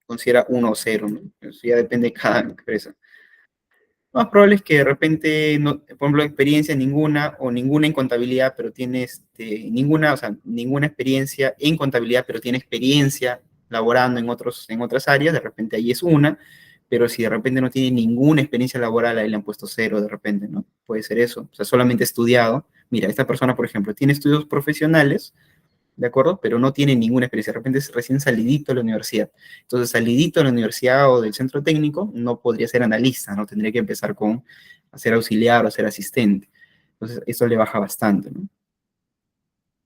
considera uno o cero, ¿no? Eso ya depende de cada empresa. Lo más probable es que de repente, no, por ejemplo, experiencia ninguna o ninguna en contabilidad, pero tiene ninguna, o sea, ninguna experiencia en contabilidad, pero tiene experiencia laborando en otras áreas, de repente ahí es una, pero si de repente no tiene ninguna experiencia laboral, ahí le han puesto cero de repente, ¿no? Puede ser eso, o sea, solamente estudiado. Mira, esta persona, por ejemplo, tiene estudios profesionales, ¿de acuerdo? Pero no tiene ninguna experiencia, de repente es recién salidito de la universidad. Entonces, salidito de la universidad o del centro técnico, no podría ser analista, ¿no? Tendría que empezar con a ser auxiliar o ser asistente. Entonces, eso le baja bastante, ¿no?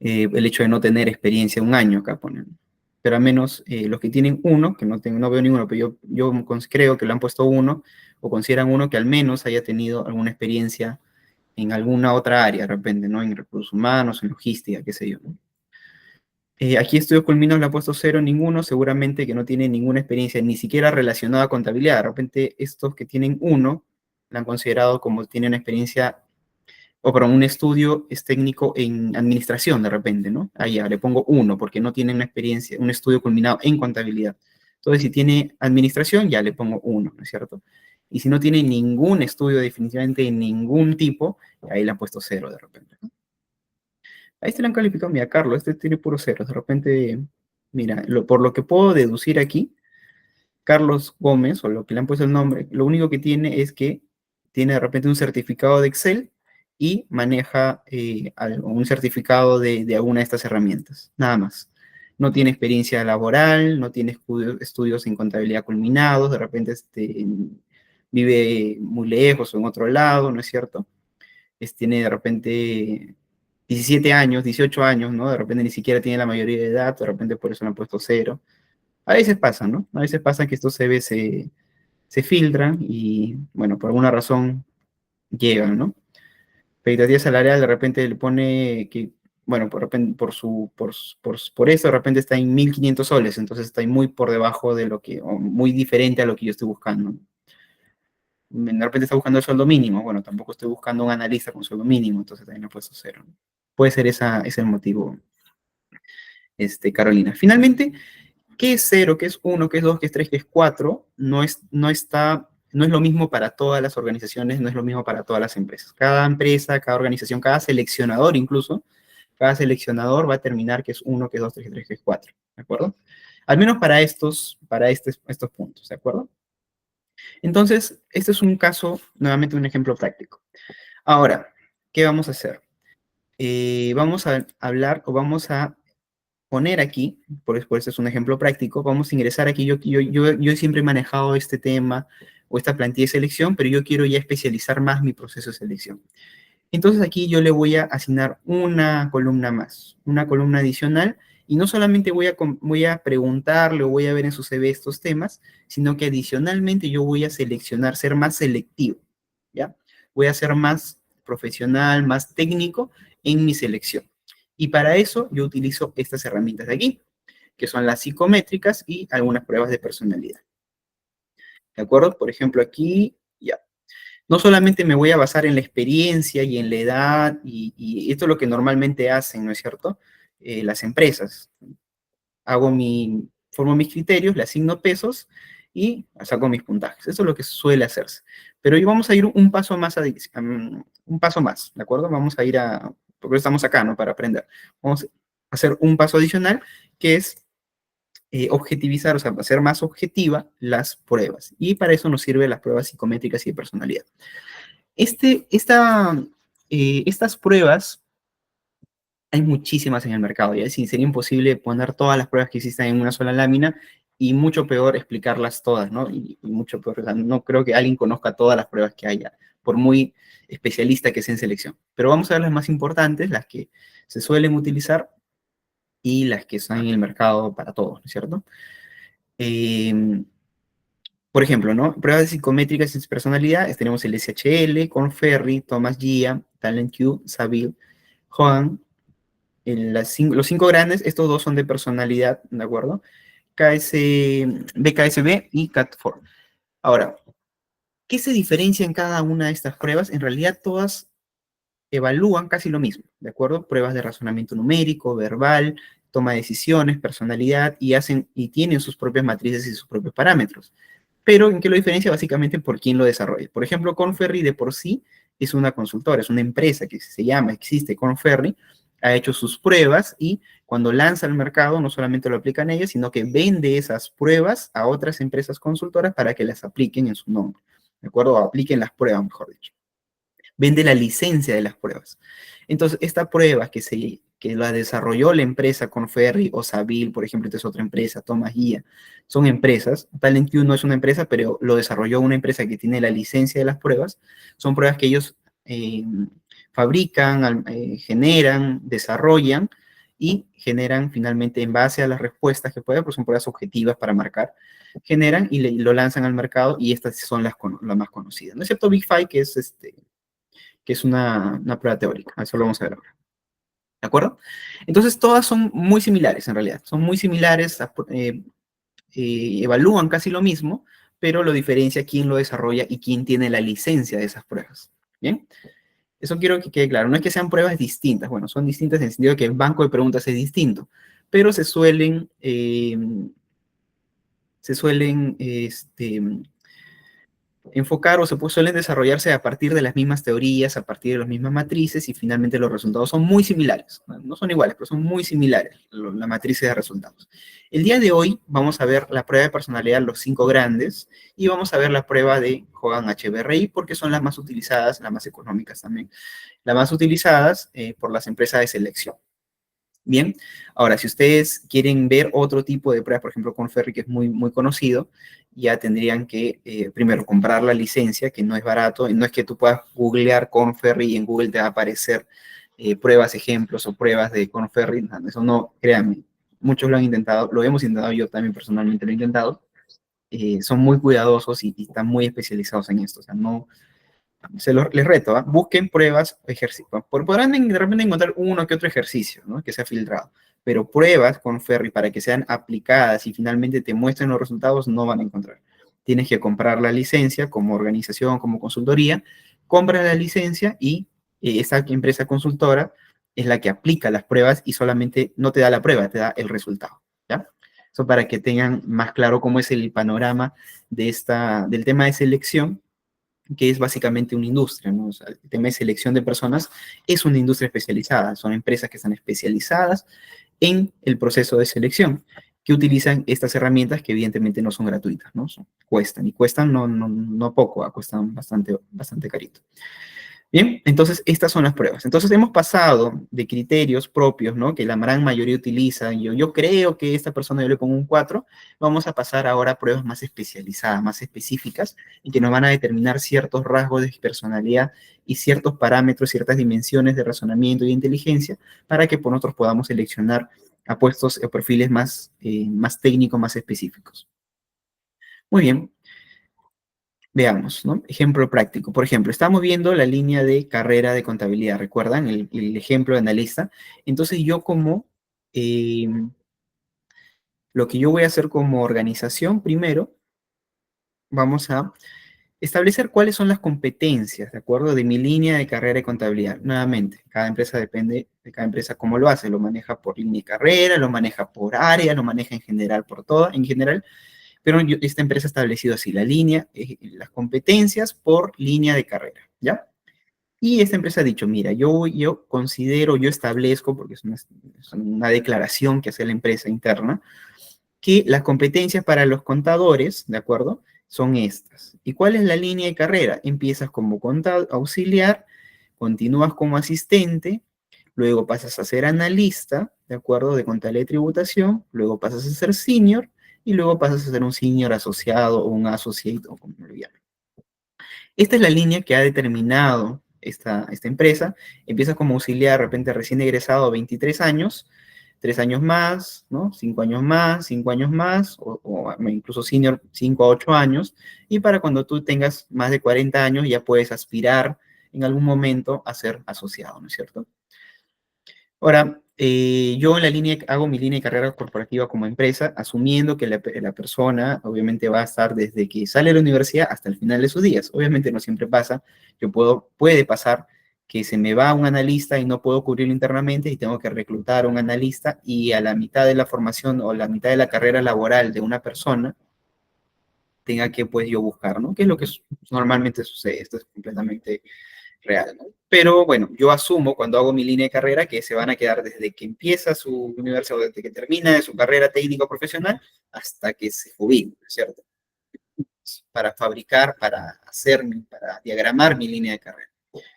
El hecho de no tener experiencia un año, acá ponen. Pero al menos los que tienen uno, que no, tengo, no veo ninguno, pero yo creo que le han puesto uno, o consideran uno que al menos haya tenido alguna experiencia en alguna otra área, de repente, ¿no? En recursos humanos, en logística, qué sé yo, ¿no? Aquí Estudios Culminos le ha puesto cero ninguno, seguramente que no tiene ninguna experiencia, ni siquiera relacionada a contabilidad. De repente, estos que tienen uno, la han considerado como tienen experiencia, o para un estudio es técnico en administración, de repente, ¿no? Ahí ya le pongo uno, porque no tienen una experiencia, un estudio culminado en contabilidad. Entonces, si tiene administración, ya le pongo uno, ¿no es cierto? Y si no tiene ningún estudio definitivamente de ningún tipo, ahí le han puesto cero de repente, ¿no? Ahí se le han calificado, mira, Carlos, este tiene puros ceros. De repente, mira, por lo que puedo deducir aquí, Carlos Gómez, o lo que le han puesto el nombre, lo único que tiene es que tiene de repente un certificado de Excel y maneja un certificado de alguna de estas herramientas, nada más. No tiene experiencia laboral, no tiene estudios en contabilidad culminados, de repente vive muy lejos o en otro lado, ¿no es cierto? Tiene de repente 17 años, 18 años, ¿no? De repente ni siquiera tiene la mayoría de edad, de repente por eso le han puesto cero. A veces pasa, ¿no? A veces pasa que estos CVs se filtran y, bueno, por alguna razón llegan, ¿no? Expectativa salarial de repente le pone que, bueno, por, repente, por eso de repente está en 1.500 soles, entonces está ahí muy por debajo de lo que, o muy diferente a lo que yo estoy buscando. De repente está buscando el sueldo mínimo, bueno, tampoco estoy buscando un analista con sueldo mínimo, entonces también he puesto cero, ¿no? Puede ser ese el motivo, Carolina. Finalmente, ¿qué es cero? ¿Qué es uno? ¿Qué es dos? ¿Qué es tres? ¿Qué es cuatro? No es lo mismo para todas las organizaciones, no es lo mismo para todas las empresas. Cada empresa, cada organización, cada seleccionador incluso, cada seleccionador va a determinar qué es uno, qué es dos, qué es tres, qué es cuatro, ¿de acuerdo? Al menos estos puntos, ¿de acuerdo? Entonces, este es un caso, nuevamente un ejemplo práctico. Ahora, ¿qué vamos a hacer? Vamos a hablar o vamos a poner aquí, por eso es un ejemplo práctico, vamos a ingresar aquí, yo siempre he manejado este tema o esta plantilla de selección, pero yo quiero ya especializar más mi proceso de selección. Entonces aquí yo le voy a asignar una columna más, una columna adicional, y no solamente voy a preguntarle o voy a ver en su CV estos temas, sino que adicionalmente yo voy a seleccionar, ser más selectivo, ¿ya? Voy a ser más profesional, más técnico en mi selección. Y para eso yo utilizo estas herramientas de aquí, que son las psicométricas y algunas pruebas de personalidad. ¿De acuerdo? Por ejemplo, aquí, ya. No solamente me voy a basar en la experiencia y en la edad, y esto es lo que normalmente hacen, ¿no es cierto? Las empresas. Formo mis criterios, le asigno pesos y saco mis puntajes. Eso es lo que suele hacerse. Pero hoy vamos a ir un paso más, un paso más, ¿de acuerdo? Vamos a ir porque estamos acá, ¿no? Para aprender. Vamos a hacer un paso adicional, que es objetivizar, o sea, hacer más objetiva las pruebas. Y para eso nos sirven las pruebas psicométricas y de personalidad. Estas pruebas, hay muchísimas en el mercado, y así sería imposible poner todas las pruebas que existan en una sola lámina, y mucho peor explicarlas todas, ¿no? Y mucho peor, o sea, no creo que alguien conozca todas las pruebas que haya, por muy especialista que sea en selección. Pero vamos a ver las más importantes, las que se suelen utilizar y las que están en el mercado para todos, ¿no es cierto? Eh, por ejemplo, ¿no? Pruebas psicométricas y personalidad, tenemos el SHL, Conferri, Thomas Gia, TalentQ, Saville, Hogan, los cinco grandes, estos dos son de personalidad, ¿de acuerdo? BKSB y CAT4. Ahora, ¿qué se diferencia en cada una de estas pruebas? En realidad todas evalúan casi lo mismo, ¿de acuerdo? Pruebas de razonamiento numérico, verbal, toma de decisiones, personalidad, y tienen sus propias matrices y sus propios parámetros. Pero ¿en qué lo diferencia? Básicamente por quién lo desarrolla. Por ejemplo, Conferri de por sí es una consultora, es una empresa que se llama, existe Conferri, ha hecho sus pruebas y cuando lanza al mercado no solamente lo aplican ellos, sino que vende esas pruebas a otras empresas consultoras para que las apliquen en su nombre, ¿de acuerdo? O apliquen las pruebas, mejor dicho. Vende la licencia de las pruebas. Entonces, esta prueba que la desarrolló la empresa Conferri o Saville, por ejemplo, esta es otra empresa, Thomas Guía, son empresas. TalentQ no es una empresa, pero lo desarrolló una empresa que tiene la licencia de las pruebas. Son pruebas que ellos fabrican, generan, desarrollan y generan finalmente en base a las respuestas que pueden, porque son pruebas objetivas para marcar, generan y lo lanzan al mercado y estas son las más conocidas, ¿no? Excepto Big Five, que es una prueba teórica. Eso lo vamos a ver ahora. ¿De acuerdo? Entonces, todas son muy similares en realidad. Son muy similares, evalúan casi lo mismo, pero lo diferencia quién lo desarrolla y quién tiene la licencia de esas pruebas. ¿Bien? Eso quiero que quede claro. No es que sean pruebas distintas. Bueno, son distintas en el sentido de que el banco de preguntas es distinto, pero se suelen enfocar o suelen desarrollarse a partir de las mismas teorías, a partir de las mismas matrices y finalmente los resultados son muy similares. No son iguales, pero son muy similares la matriz de resultados. El día de hoy vamos a ver la prueba de personalidad, los 5 grandes, y vamos a ver la prueba de Hogan HBRI porque son las más utilizadas, las más económicas también, las más utilizadas por las empresas de selección. Bien, ahora, si ustedes quieren ver otro tipo de pruebas, por ejemplo, Conferri, que es muy, muy conocido, ya tendrían que, primero, comprar la licencia, que no es barato, y no es que tú puedas googlear Conferri y en Google te va a aparecer pruebas, ejemplos o pruebas de Conferri. No, eso no, créanme, muchos lo han intentado, lo hemos intentado, yo también personalmente lo he intentado, son muy cuidadosos y están muy especializados en esto, o sea, no, les reto, ¿eh? Busquen pruebas, ejercicios. Podrán de repente encontrar uno que otro ejercicio, ¿no? Que sea filtrado, pero pruebas con Ferri para que sean aplicadas y finalmente te muestren los resultados no van a encontrar. Tienes que comprar la licencia como organización, como consultoría, compras la licencia y esa empresa consultora es la que aplica las pruebas y solamente no te da la prueba, te da el resultado, ¿ya? Eso para que tengan más claro cómo es el panorama del tema de selección, que es básicamente una industria, ¿no? O sea, el tema de selección de personas es una industria especializada, son empresas que están especializadas en el proceso de selección, que utilizan estas herramientas que evidentemente no son gratuitas, ¿no? Cuestan, y cuestan no poco, cuestan bastante, bastante carito. Bien, entonces estas son las pruebas. Entonces hemos pasado de criterios propios, ¿no? Que la gran mayoría utiliza. Yo creo que esta persona yo le pongo un 4. Vamos a pasar ahora a pruebas más especializadas, más específicas, y que nos van a determinar ciertos rasgos de personalidad y ciertos parámetros, ciertas dimensiones de razonamiento y inteligencia para que por nosotros podamos seleccionar a puestos o perfiles más técnicos, más específicos. Muy bien. Veamos, ¿no? Ejemplo práctico. Por ejemplo, estamos viendo la línea de carrera de contabilidad, ¿recuerdan? El ejemplo de analista. Entonces eh, lo que yo voy a hacer como organización, primero, vamos a establecer cuáles son las competencias, ¿de acuerdo? De mi línea de carrera de contabilidad. Nuevamente, cada empresa depende de cada empresa cómo lo hace. Lo maneja por línea de carrera, lo maneja por área, lo maneja en general por todo, en general. Pero esta empresa ha establecido así la línea, las competencias por línea de carrera, ¿ya? Y esta empresa ha dicho, mira, yo considero, yo establezco, porque es una declaración que hace la empresa interna, que las competencias para los contadores, ¿de acuerdo? Son estas. ¿Y cuál es la línea de carrera? Empiezas como auxiliar, continúas como asistente, luego pasas a ser analista, ¿de acuerdo? De contabilidad y tributación, luego pasas a ser senior, y luego pasas a ser un senior asociado o un associate, o como lo llaman. Esta es la línea que ha determinado esta empresa. Empieza como auxiliar, de repente recién egresado a 23 años, 3 años más, ¿no? 5 años más, 5 años más, o incluso senior 5 a 8 años, y para cuando tú tengas más de 40 años ya puedes aspirar en algún momento a ser asociado, ¿no es cierto? Ahora, yo en la línea, hago mi línea de carrera corporativa como empresa, asumiendo que la persona obviamente va a estar desde que sale de la universidad hasta el final de sus días. Obviamente no siempre pasa, puede pasar que se me va un analista y no puedo cubrirlo internamente y tengo que reclutar a un analista y a la mitad de la formación o la mitad de la carrera laboral de una persona tenga que pues yo buscar, ¿no? ¿Qué es lo que normalmente sucede? Esto es completamente real, ¿no? Pero bueno, yo asumo cuando hago mi línea de carrera que se van a quedar desde que empieza su universidad o desde que termina su carrera técnica o profesional hasta que se jubile, ¿cierto? Para fabricar, para hacerme, para diagramar mi línea de carrera.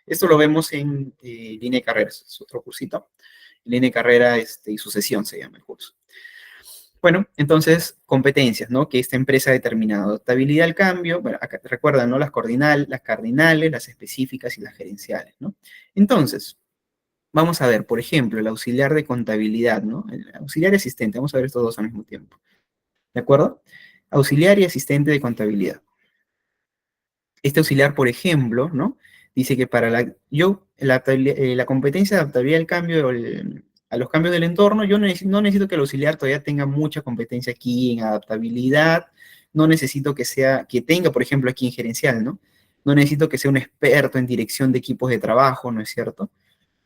Esto lo vemos en línea de carrera, es otro cursito. Línea de carrera y sucesión se llama el curso. Bueno, entonces, competencias, ¿no? Que esta empresa ha determinado. Adaptabilidad al cambio, bueno, acá, recuerdan, ¿no? Las cardinales, las específicas y las gerenciales, ¿no? Entonces, vamos a ver, por ejemplo, el auxiliar de contabilidad, ¿no? El auxiliar y asistente, vamos a ver estos dos al mismo tiempo, ¿de acuerdo? Auxiliar y asistente de contabilidad. Este auxiliar, por ejemplo, ¿no? Dice que para la competencia de adaptabilidad al cambio, a los cambios del entorno, yo no necesito que el auxiliar todavía tenga mucha competencia aquí en adaptabilidad, no necesito que tenga, por ejemplo, aquí en gerencial, ¿no? No necesito que sea un experto en dirección de equipos de trabajo, ¿no es cierto?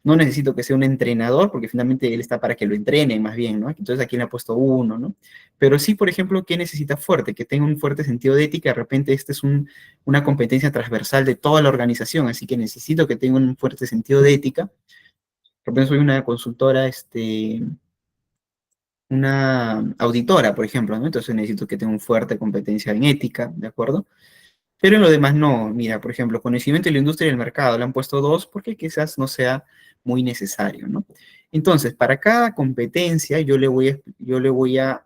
No necesito que sea un entrenador, porque finalmente él está para que lo entrenen más bien, ¿no? Entonces aquí le ha puesto uno, ¿no? Pero sí, por ejemplo, ¿qué necesita fuerte? Que tenga un fuerte sentido de ética. De repente esta es una competencia transversal de toda la organización, así que necesito que tenga un fuerte sentido de ética. Por ejemplo, soy una consultora, una auditora, por ejemplo, ¿no? Entonces necesito que tenga una fuerte competencia en ética, ¿de acuerdo? Pero en lo demás no. Mira, por ejemplo, conocimiento de la industria y del mercado, le han puesto 2 porque quizás no sea muy necesario, ¿no? Entonces, para cada competencia yo le voy a,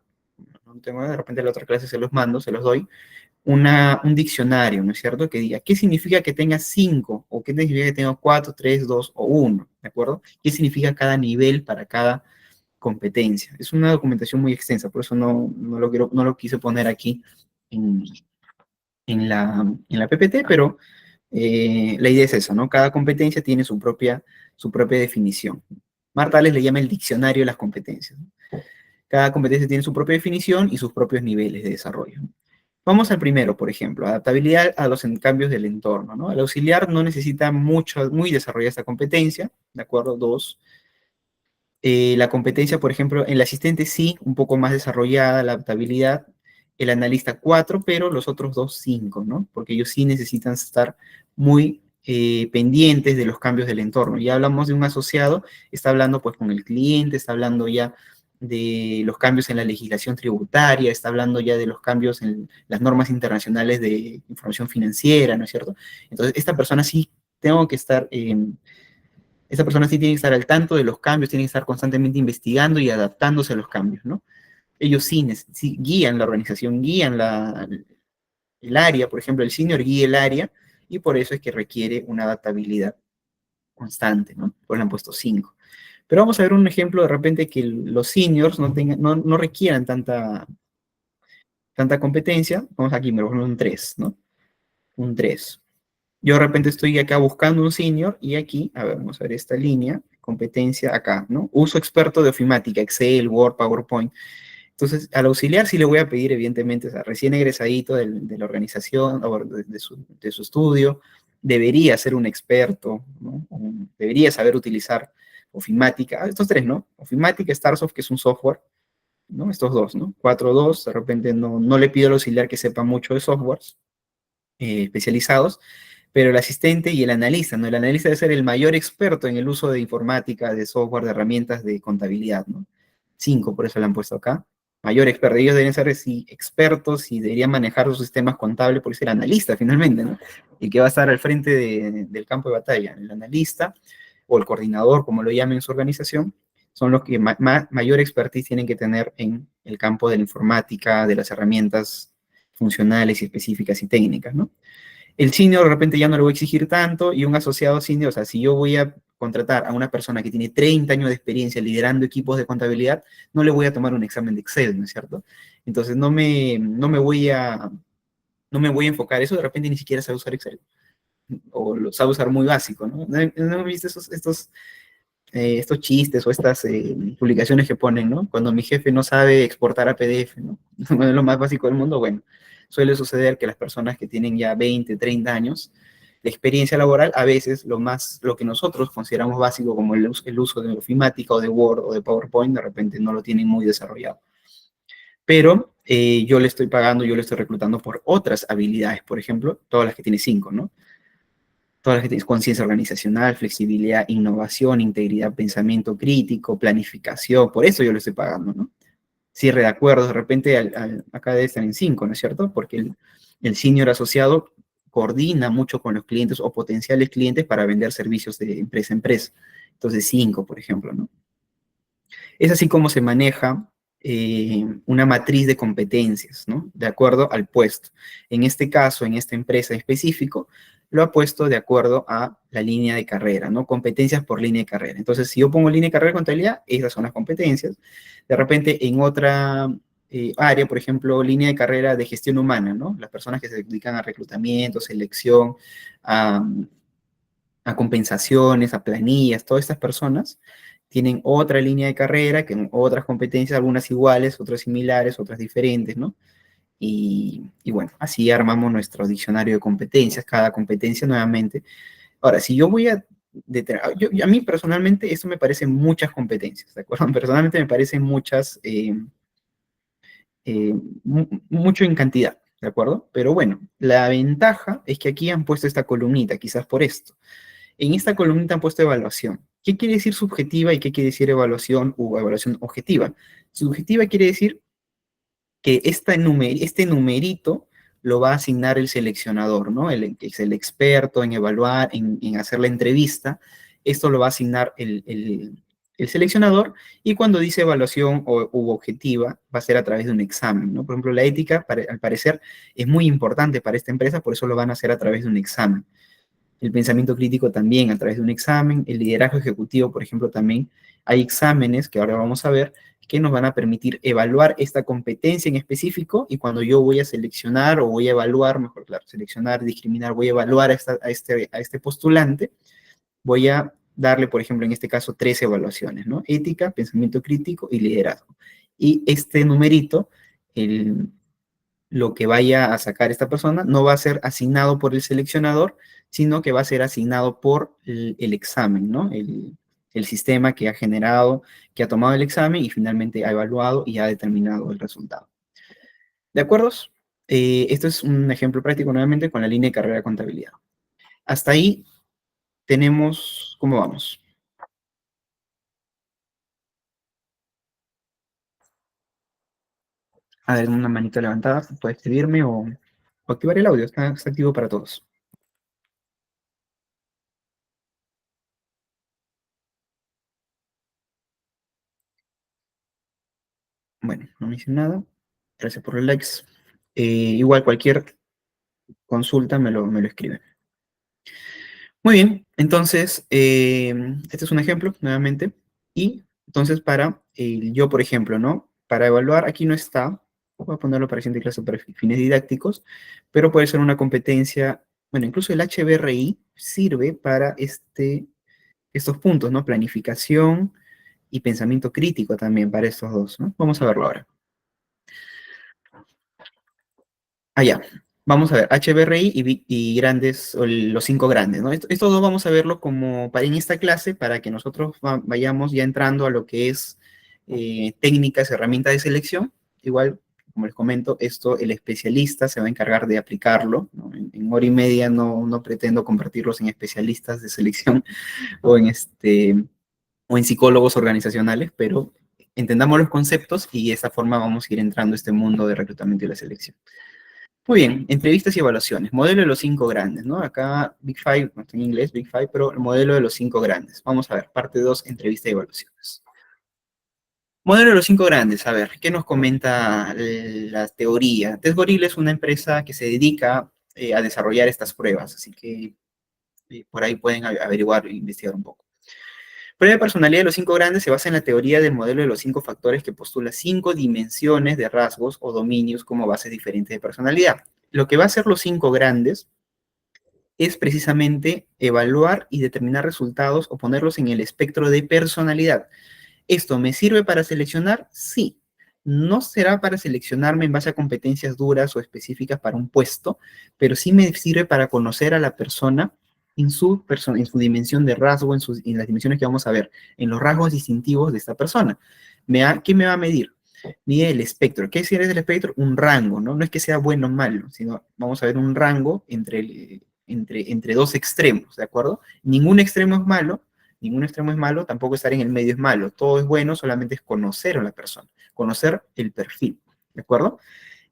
no tengo, de repente la otra clase se los mando, se los doy, un diccionario, ¿no es cierto? Que diga, ¿qué significa que tenga 5? ¿O qué significa que tenga 4, 3, 2 o 1? ¿De acuerdo? ¿Qué significa cada nivel para cada competencia? Es una documentación muy extensa, por eso no lo quise poner aquí en, en la PPT, pero la idea es eso, ¿no? Cada competencia tiene su propia definición. Marta les le llama el diccionario de las competencias, ¿no? Cada competencia tiene su propia definición y sus propios niveles de desarrollo. Vamos al primero, por ejemplo, adaptabilidad a los cambios del entorno, ¿no? El auxiliar no necesita muy desarrollada esta competencia, ¿de acuerdo? 2. La competencia, por ejemplo, en el asistente sí, un poco más desarrollada, la adaptabilidad, el analista 4, pero los otros dos 5, ¿no? Porque ellos sí necesitan estar muy pendientes de los cambios del entorno. Ya hablamos de un asociado, está hablando pues con el cliente, está hablando ya de los cambios en la legislación tributaria, está hablando ya de los cambios en las normas internacionales de información financiera, ¿no es cierto? Entonces, esta persona sí tengo que estar esa persona sí tiene que estar al tanto de los cambios, tiene que estar constantemente investigando y adaptándose a los cambios, ¿no? Ellos sí guían la organización, guían el área, por ejemplo, el senior guía el área y por eso es que requiere una adaptabilidad constante, ¿no? Por eso le han puesto 5. Pero vamos a ver un ejemplo de repente que los seniors no requieran tanta competencia. Vamos aquí, me pongo un 3, ¿no? Un 3. Yo de repente estoy acá buscando un senior y aquí, a ver, vamos a ver esta línea, competencia acá, ¿no? Uso experto de ofimática, Excel, Word, PowerPoint. Entonces, al auxiliar sí le voy a pedir, evidentemente, o sea, recién egresadito de la organización o de su estudio, debería ser un experto, ¿no? Debería saber utilizar ofimática. Estos tres, ¿no? Ofimática, Starsoft, que es un software, ¿no? Estos dos, ¿no? 4.2, de repente no le pido al auxiliar que sepa mucho de softwares especializados, pero el asistente y el analista, ¿no? El analista debe ser el mayor experto en el uso de informática, de software, de herramientas de contabilidad, ¿no? 5, por eso lo han puesto acá. Mayor experto. Ellos deben ser sí, expertos y deberían manejar sus sistemas contables por ser analista, finalmente, ¿no? El que va a estar al frente del campo de batalla. El analista o el coordinador, como lo llamen en su organización, son los que mayor expertise tienen que tener en el campo de la informática, de las herramientas funcionales y específicas y técnicas, ¿no? El senior de repente ya no le voy a exigir tanto y un asociado senior, o sea, si yo voy a contratar a una persona que tiene 30 años de experiencia liderando equipos de contabilidad, no le voy a tomar un examen de Excel, ¿no es cierto? Entonces no me voy a enfocar, eso de repente ni siquiera sabe usar Excel, o lo sabe usar muy básico, ¿no? ¿No viste estos chistes o estas publicaciones que ponen, ¿no? Cuando mi jefe no sabe exportar a PDF, ¿no? No es lo más básico del mundo, bueno, suele suceder que las personas que tienen ya 20, 30 años de experiencia laboral, a veces lo que nosotros consideramos básico como el uso de ofimática o de Word o de PowerPoint, de repente no lo tienen muy desarrollado. Pero yo le estoy pagando, yo le estoy reclutando por otras habilidades, por ejemplo, todas las que tiene 5, ¿no? Todas las que tienes conciencia organizacional, flexibilidad, innovación, integridad, pensamiento crítico, planificación, por eso yo le estoy pagando, ¿no? Cierre de acuerdos, de repente acá debe estar en 5, ¿no es cierto? Porque el senior asociado coordina mucho con los clientes o potenciales clientes para vender servicios de empresa a empresa. Entonces 5, por ejemplo, ¿no? Es así como se maneja una matriz de competencias, ¿no? De acuerdo al puesto. En este caso, en esta empresa en específico, lo ha puesto de acuerdo a la línea de carrera, ¿no? Competencias por línea de carrera. Entonces, si yo pongo línea de carrera de contabilidad, esas son las competencias. De repente, en otra área, por ejemplo, línea de carrera de gestión humana, ¿no? Las personas que se dedican a reclutamiento, selección, a, a compensaciones, a planillas, todas estas personas tienen otra línea de carrera, que otras competencias, algunas iguales, otras similares, otras diferentes, ¿no? Y bueno, así armamos nuestro diccionario de competencias, cada competencia nuevamente. Ahora, si yo voy a... a mí personalmente esto me parecen muchas competencias, ¿de acuerdo? Personalmente me parecen muchas, mucho en cantidad, ¿de acuerdo? Pero bueno, la ventaja es que aquí han puesto esta columnita, quizás por esto. En esta columnita han puesto evaluación. ¿Qué quiere decir subjetiva y qué quiere decir evaluación o evaluación objetiva? Subjetiva quiere decir que este numerito lo va a asignar el seleccionador, ¿no? Que es el experto en evaluar, en hacer la entrevista. Esto lo va a asignar el seleccionador y cuando dice evaluación u objetiva va a ser a través de un examen, ¿no? Por ejemplo, la ética, al parecer, es muy importante para esta empresa, por eso lo van a hacer a través de un examen. El pensamiento crítico también a través de un examen, el liderazgo ejecutivo, por ejemplo, también hay exámenes que ahora vamos a ver que nos van a permitir evaluar esta competencia en específico y cuando yo voy a seleccionar o voy a evaluar, mejor claro, seleccionar, discriminar, voy a evaluar a este postulante, voy a darle, por ejemplo, en este caso, 3 evaluaciones, ¿no? Ética, pensamiento crítico y liderazgo. Y este numerito, lo que vaya a sacar esta persona no va a ser asignado por el seleccionador, sino que va a ser asignado por el examen, ¿no? El sistema que ha generado, que ha tomado el examen y finalmente ha evaluado y ha determinado el resultado. ¿De acuerdo? Esto es un ejemplo práctico nuevamente con la línea de carrera de contabilidad. Hasta ahí tenemos, ¿cómo vamos? A ver, una manita levantada, puede escribirme o activar el audio, está activo para todos. Bueno, no me dice nada. Gracias por los likes. Igual cualquier consulta me lo escribe. Muy bien, entonces, este es un ejemplo nuevamente. Y entonces para yo, por ejemplo, ¿no? Para evaluar, aquí no está, voy a ponerlo para siguiente clase para fines didácticos, pero puede ser una competencia, bueno, incluso el HBRI sirve para estos puntos, ¿no? Planificación y pensamiento crítico también para estos dos, ¿no? Vamos a verlo ahora. Ah, ya. Vamos a ver, HBRI y grandes, o los 5 grandes, ¿no? Estos dos vamos a verlo como para en esta clase, para que nosotros vayamos ya entrando a lo que es técnicas, herramientas de selección. Igual, como les comento, esto el especialista se va a encargar de aplicarlo, ¿no? En hora y media no pretendo convertirlos en especialistas de selección o o en psicólogos organizacionales, pero entendamos los conceptos y de esta forma vamos a ir entrando a este mundo de reclutamiento y la selección. Muy bien, entrevistas y evaluaciones. Modelo de los 5 grandes, ¿no? Acá Big Five, no está en inglés, Big Five, pero el modelo de los 5 grandes. Vamos a ver, parte 2, entrevista y evaluaciones. Modelo de los 5 grandes, a ver, ¿qué nos comenta la teoría? Tesgoril es una empresa que se dedica a desarrollar estas pruebas, así que por ahí pueden averiguar e investigar un poco. Prueba de personalidad de los 5 grandes se basa en la teoría del modelo de los 5 factores que postula 5 dimensiones de rasgos o dominios como bases diferentes de personalidad. Lo que va a hacer los 5 grandes es precisamente evaluar y determinar resultados o ponerlos en el espectro de personalidad. ¿Esto me sirve para seleccionar? Sí. No será para seleccionarme en base a competencias duras o específicas para un puesto, pero sí me sirve para conocer a la persona en su dimensión de rasgo, en las dimensiones que vamos a ver, en los rasgos distintivos de esta persona. ¿Qué me va a medir? Mide el espectro. ¿Qué es el espectro? Un rango, ¿no? No es que sea bueno o malo, sino vamos a ver un rango entre dos extremos, ¿de acuerdo? Ningún extremo es malo, tampoco estar en el medio es malo. Todo es bueno, solamente es conocer a la persona, conocer el perfil, ¿de acuerdo?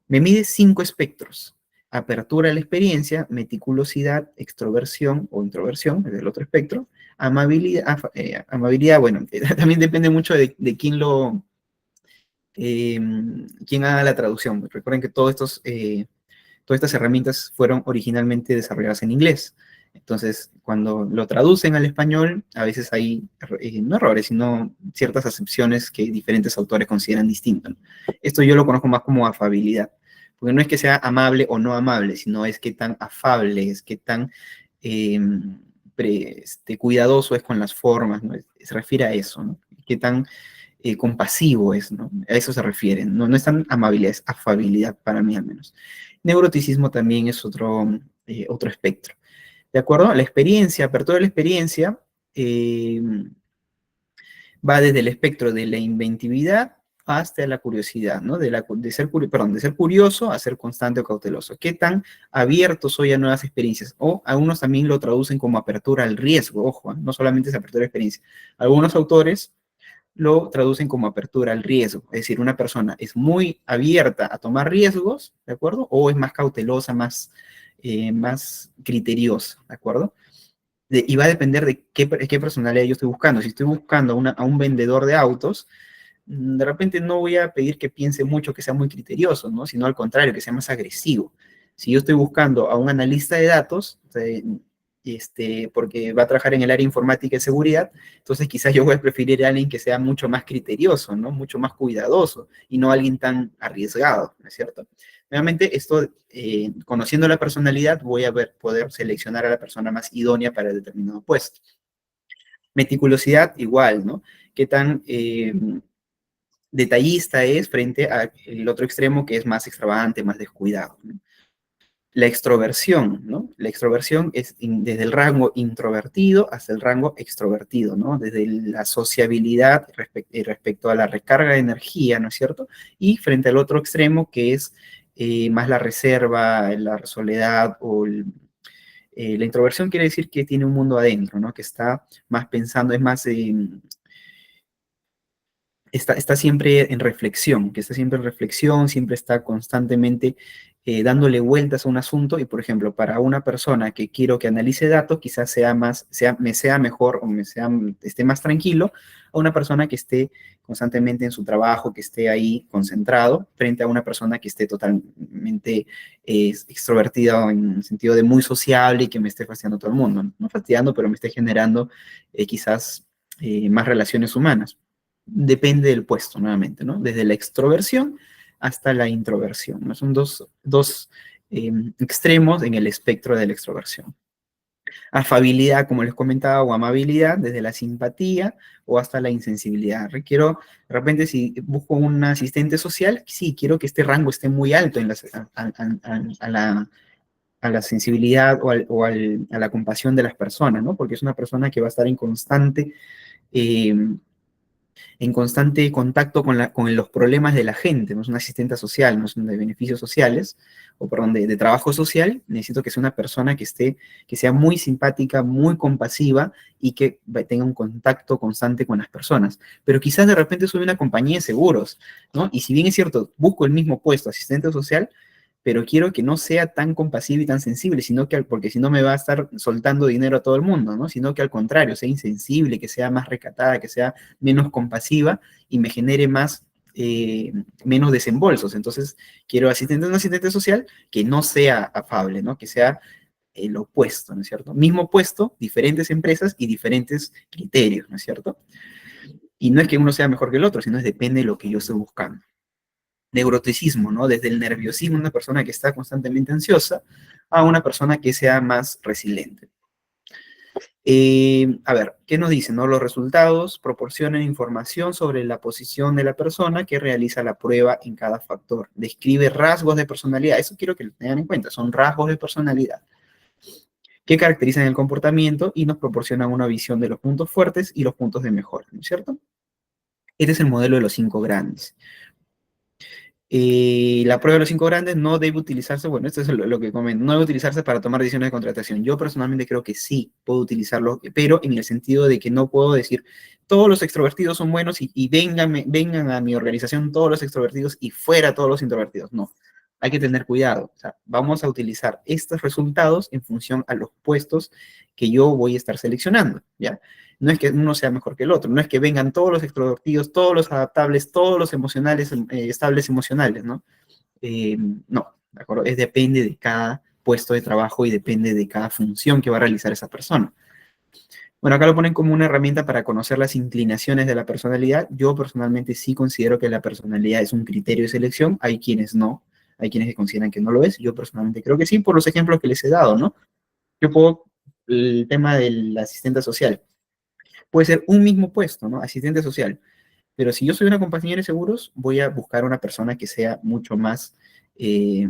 Me mide 5 espectros. Apertura a la experiencia, meticulosidad, extroversión o introversión, es el otro espectro. Amabilidad, bueno, también depende mucho de quién haga la traducción. Recuerden que todas estas herramientas fueron originalmente desarrolladas en inglés. Entonces, cuando lo traducen al español, a veces hay, no errores, sino ciertas acepciones que diferentes autores consideran distintas, ¿no? Esto yo lo conozco más como afabilidad, porque no es que sea amable o no amable, sino es qué tan afable es, qué tan eh, cuidadoso es con las formas, ¿no? Se refiere a eso, ¿no? Qué tan compasivo es, ¿no? A eso se refiere. No es tan amabilidad, es afabilidad para mí al menos. Neuroticismo también es otro espectro. ¿De acuerdo? La experiencia, apertura de la experiencia, va desde el espectro de la inventividad hasta la curiosidad, ¿no? De ser curioso a ser constante o cauteloso. ¿Qué tan abierto soy a nuevas experiencias? O algunos también lo traducen como apertura al riesgo, ojo, no solamente es apertura a la experiencia. Algunos autores lo traducen como apertura al riesgo, es decir, una persona es muy abierta a tomar riesgos, ¿de acuerdo? O es más cautelosa, más criteriosa, ¿de acuerdo? Y va a depender de qué personalidad yo estoy buscando. Si estoy buscando a un vendedor de autos, de repente no voy a pedir que piense mucho, que sea muy criterioso, ¿no? Sino al contrario, que sea más agresivo. Si yo estoy buscando a un analista de datos, porque va a trabajar en el área informática y seguridad, entonces quizás yo voy a preferir a alguien que sea mucho más criterioso, ¿no? Mucho más cuidadoso y no alguien tan arriesgado, ¿no es cierto? Nuevamente, esto, conociendo la personalidad, voy a poder seleccionar a la persona más idónea para el determinado puesto. Meticulosidad, igual, ¿no? ¿Qué tan detallista es frente al otro extremo que es más extravagante, más descuidado, ¿no? La extroversión, ¿no? La extroversión es desde el rango introvertido hasta el rango extrovertido, ¿no? Desde la sociabilidad respecto a la recarga de energía, ¿no es cierto? Y frente al otro extremo que es más la reserva, la soledad la introversión quiere decir que tiene un mundo adentro, ¿no? Que está más pensando, es más está siempre en reflexión, que está siempre en reflexión, siempre está constantemente dándole vueltas a un asunto y, por ejemplo, para una persona que quiero que analice datos, quizás me sea mejor o esté más tranquilo a una persona que esté constantemente en su trabajo, que esté ahí concentrado, frente a una persona que esté totalmente extrovertida en el sentido de muy sociable y que me esté fastidiando a todo el mundo. No fastidiando, pero me esté generando quizás más relaciones humanas. Depende del puesto, nuevamente, ¿no? Desde la extroversión hasta la introversión, ¿no? Son dos extremos en el espectro de la extroversión. Afabilidad, como les comentaba, o amabilidad, desde la simpatía o hasta la insensibilidad. De repente, si busco un asistente social, sí, quiero que este rango esté muy alto a la sensibilidad a la compasión de las personas, ¿no? Porque es una persona que va a estar eh, en constante contacto con los problemas de la gente, no es una asistente social, no es de beneficios sociales, o perdón, de trabajo social, necesito que sea una persona que sea muy simpática, muy compasiva y que tenga un contacto constante con las personas. Pero quizás de repente soy una compañía de seguros, ¿no? Y si bien es cierto, busco el mismo puesto, asistente social, pero quiero que no sea tan compasivo y tan sensible, porque si no me va a estar soltando dinero a todo el mundo, ¿no? Sino que al contrario, sea insensible, que sea más recatada, que sea menos compasiva y me genere menos desembolsos. Entonces, quiero un asistente social que no sea afable, ¿no? Que sea el opuesto, ¿no es cierto? Mismo puesto, diferentes empresas y diferentes criterios, ¿no es cierto? Y no es que uno sea mejor que el otro, sino es depende de lo que yo estoy buscando. Neuroticismo, ¿no? Desde el nerviosismo, una persona que está constantemente ansiosa, a una persona que sea más resiliente. A ver, ¿qué nos dicen? ¿No? Los resultados proporcionan información sobre la posición de la persona que realiza la prueba en cada factor. Describe rasgos de personalidad. Eso quiero que lo tengan en cuenta. Son rasgos de personalidad que caracterizan el comportamiento y nos proporcionan una visión de los puntos fuertes y los puntos de mejora, ¿no es cierto? Este es el modelo de los cinco grandes. La prueba de los cinco grandes no debe utilizarse, bueno, esto es lo que comento, no debe utilizarse para tomar decisiones de contratación. Yo personalmente creo que sí puedo utilizarlo, pero en el sentido de que no puedo decir todos los extrovertidos son buenos y vengan a mi organización todos los extrovertidos y fuera todos los introvertidos. No, hay que tener cuidado. O sea, vamos a utilizar estos resultados en función a los puestos que yo voy a estar seleccionando, ¿ya? No es que uno sea mejor que el otro, no es que vengan todos los extrovertidos, todos los adaptables, todos los emocionales, estables emocionales, ¿no? No, ¿de acuerdo? Depende de cada puesto de trabajo y depende de cada función que va a realizar esa persona. Bueno, acá lo ponen como una herramienta para conocer las inclinaciones de la personalidad. Yo personalmente sí considero que la personalidad es un criterio de selección. Hay quienes no, hay quienes que consideran que no lo es. Yo personalmente creo que sí, por los ejemplos que les he dado, ¿no? Yo puedo, el tema del asistente social, puede ser un mismo puesto, ¿no? Asistente social. Pero si yo soy una compañía de seguros, voy a buscar una persona que sea mucho más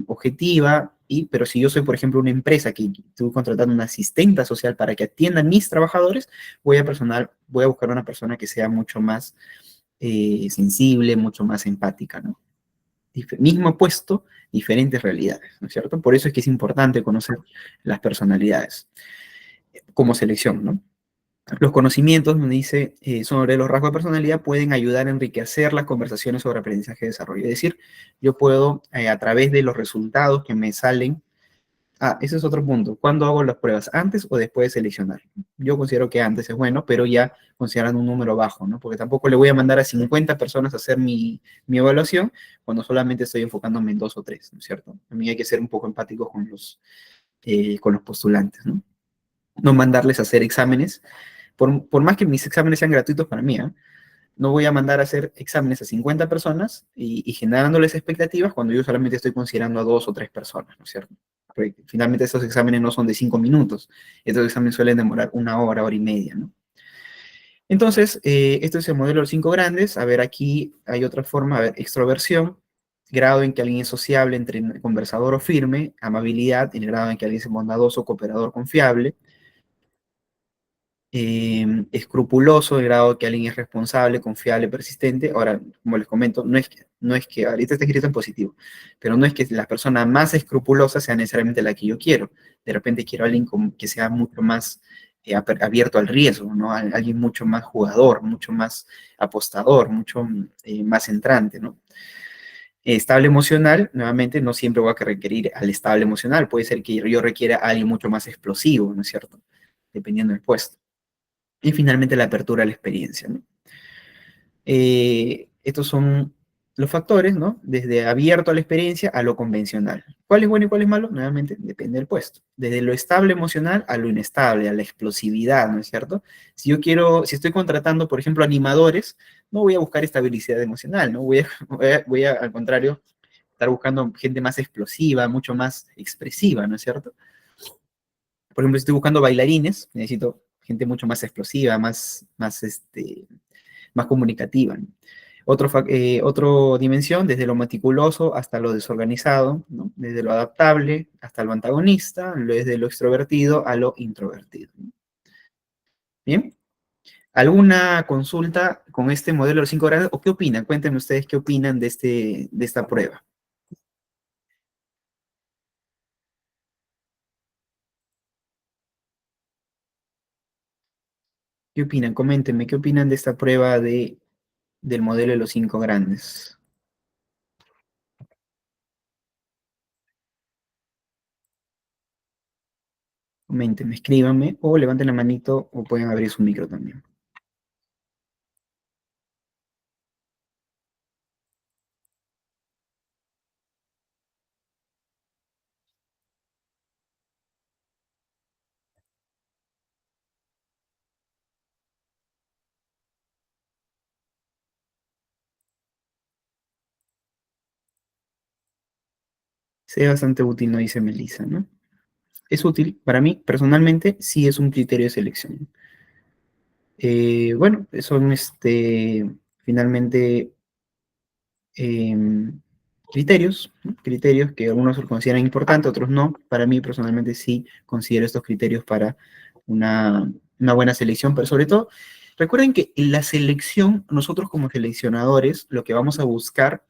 objetiva. Pero si yo soy, por ejemplo, una empresa que estoy contratando una asistenta social para que atienda a mis trabajadores, voy a buscar una persona que sea mucho más sensible, mucho más empática, ¿no? Mismo puesto, diferentes realidades, ¿no es cierto? Por eso es que es importante conocer las personalidades como selección, ¿no? Los conocimientos, me dice, sobre los rasgos de personalidad pueden ayudar a enriquecer las conversaciones sobre aprendizaje y desarrollo. Es decir, yo puedo, a través de los resultados que me salen, ese es otro punto. ¿Cuándo hago las pruebas? ¿Antes o después de seleccionar? Yo considero que antes es bueno, pero ya considerando un número bajo, ¿no? Porque tampoco le voy a mandar a 50 personas a hacer mi evaluación cuando solamente estoy enfocándome en dos o tres, ¿no es cierto? A mí hay que ser un poco empático con los postulantes, ¿no? No mandarles a hacer exámenes por más que mis exámenes sean gratuitos para mí, ¿eh? No voy a mandar a hacer exámenes a 50 personas y generándoles expectativas cuando yo solamente estoy considerando a dos o tres personas, ¿no es cierto? Porque finalmente esos exámenes no son de 5 minutos, estos exámenes suelen demorar una hora, hora y media, ¿no? Entonces, esto es el modelo de los cinco grandes. A ver, aquí hay otra forma, a ver, extroversión, grado en que alguien es sociable, entre conversador o firme, amabilidad, el grado en que alguien es bondadoso, cooperador, confiable, escrupuloso, el grado que alguien es responsable, confiable, persistente. Ahora, como les comento, no es que ahorita está escrito en positivo, pero no es que la persona más escrupulosa sea necesariamente la que yo quiero. De repente quiero a alguien que sea mucho más abierto al riesgo, ¿no? Alguien mucho más jugador, mucho más apostador, mucho más entrante, ¿no? Estable emocional, nuevamente, no siempre voy a requerir al estable emocional. Puede ser que yo requiera a alguien mucho más explosivo, ¿no es cierto? Dependiendo del puesto. Y finalmente la apertura a la experiencia, ¿no? Estos son los factores, ¿no? Desde abierto a la experiencia a lo convencional. ¿Cuál es bueno y cuál es malo? Nuevamente, depende del puesto. Desde lo estable emocional a lo inestable, a la explosividad, ¿no es cierto? Si estoy contratando, por ejemplo, animadores, no voy a buscar estabilidad emocional, ¿no? Al contrario, estar buscando gente más explosiva, mucho más expresiva, ¿no es cierto? Por ejemplo, si estoy buscando bailarines, necesito gente mucho más explosiva, más comunicativa, ¿no? Otra dimensión, desde lo meticuloso hasta lo desorganizado, ¿no? Desde lo adaptable hasta lo antagonista, desde lo extrovertido a lo introvertido, ¿no? Bien, ¿alguna consulta con este modelo de los cinco grados? ¿O qué opinan? Cuéntenme ustedes qué opinan de esta prueba. ¿Qué opinan? Coméntenme, ¿qué opinan de esta prueba del modelo de los cinco grandes? Coméntenme, escríbanme o levanten la manito o pueden abrir su micro también. Sí, es bastante útil, no dice Melissa, ¿no? Es útil, para mí, personalmente, sí es un criterio de selección. Bueno, son finalmente em, criterios, ¿no? Criterios que algunos lo consideran importantes, otros no. Para mí, personalmente, sí considero estos criterios para una buena selección, pero sobre todo, recuerden que en la selección, nosotros como seleccionadores, lo que vamos a buscar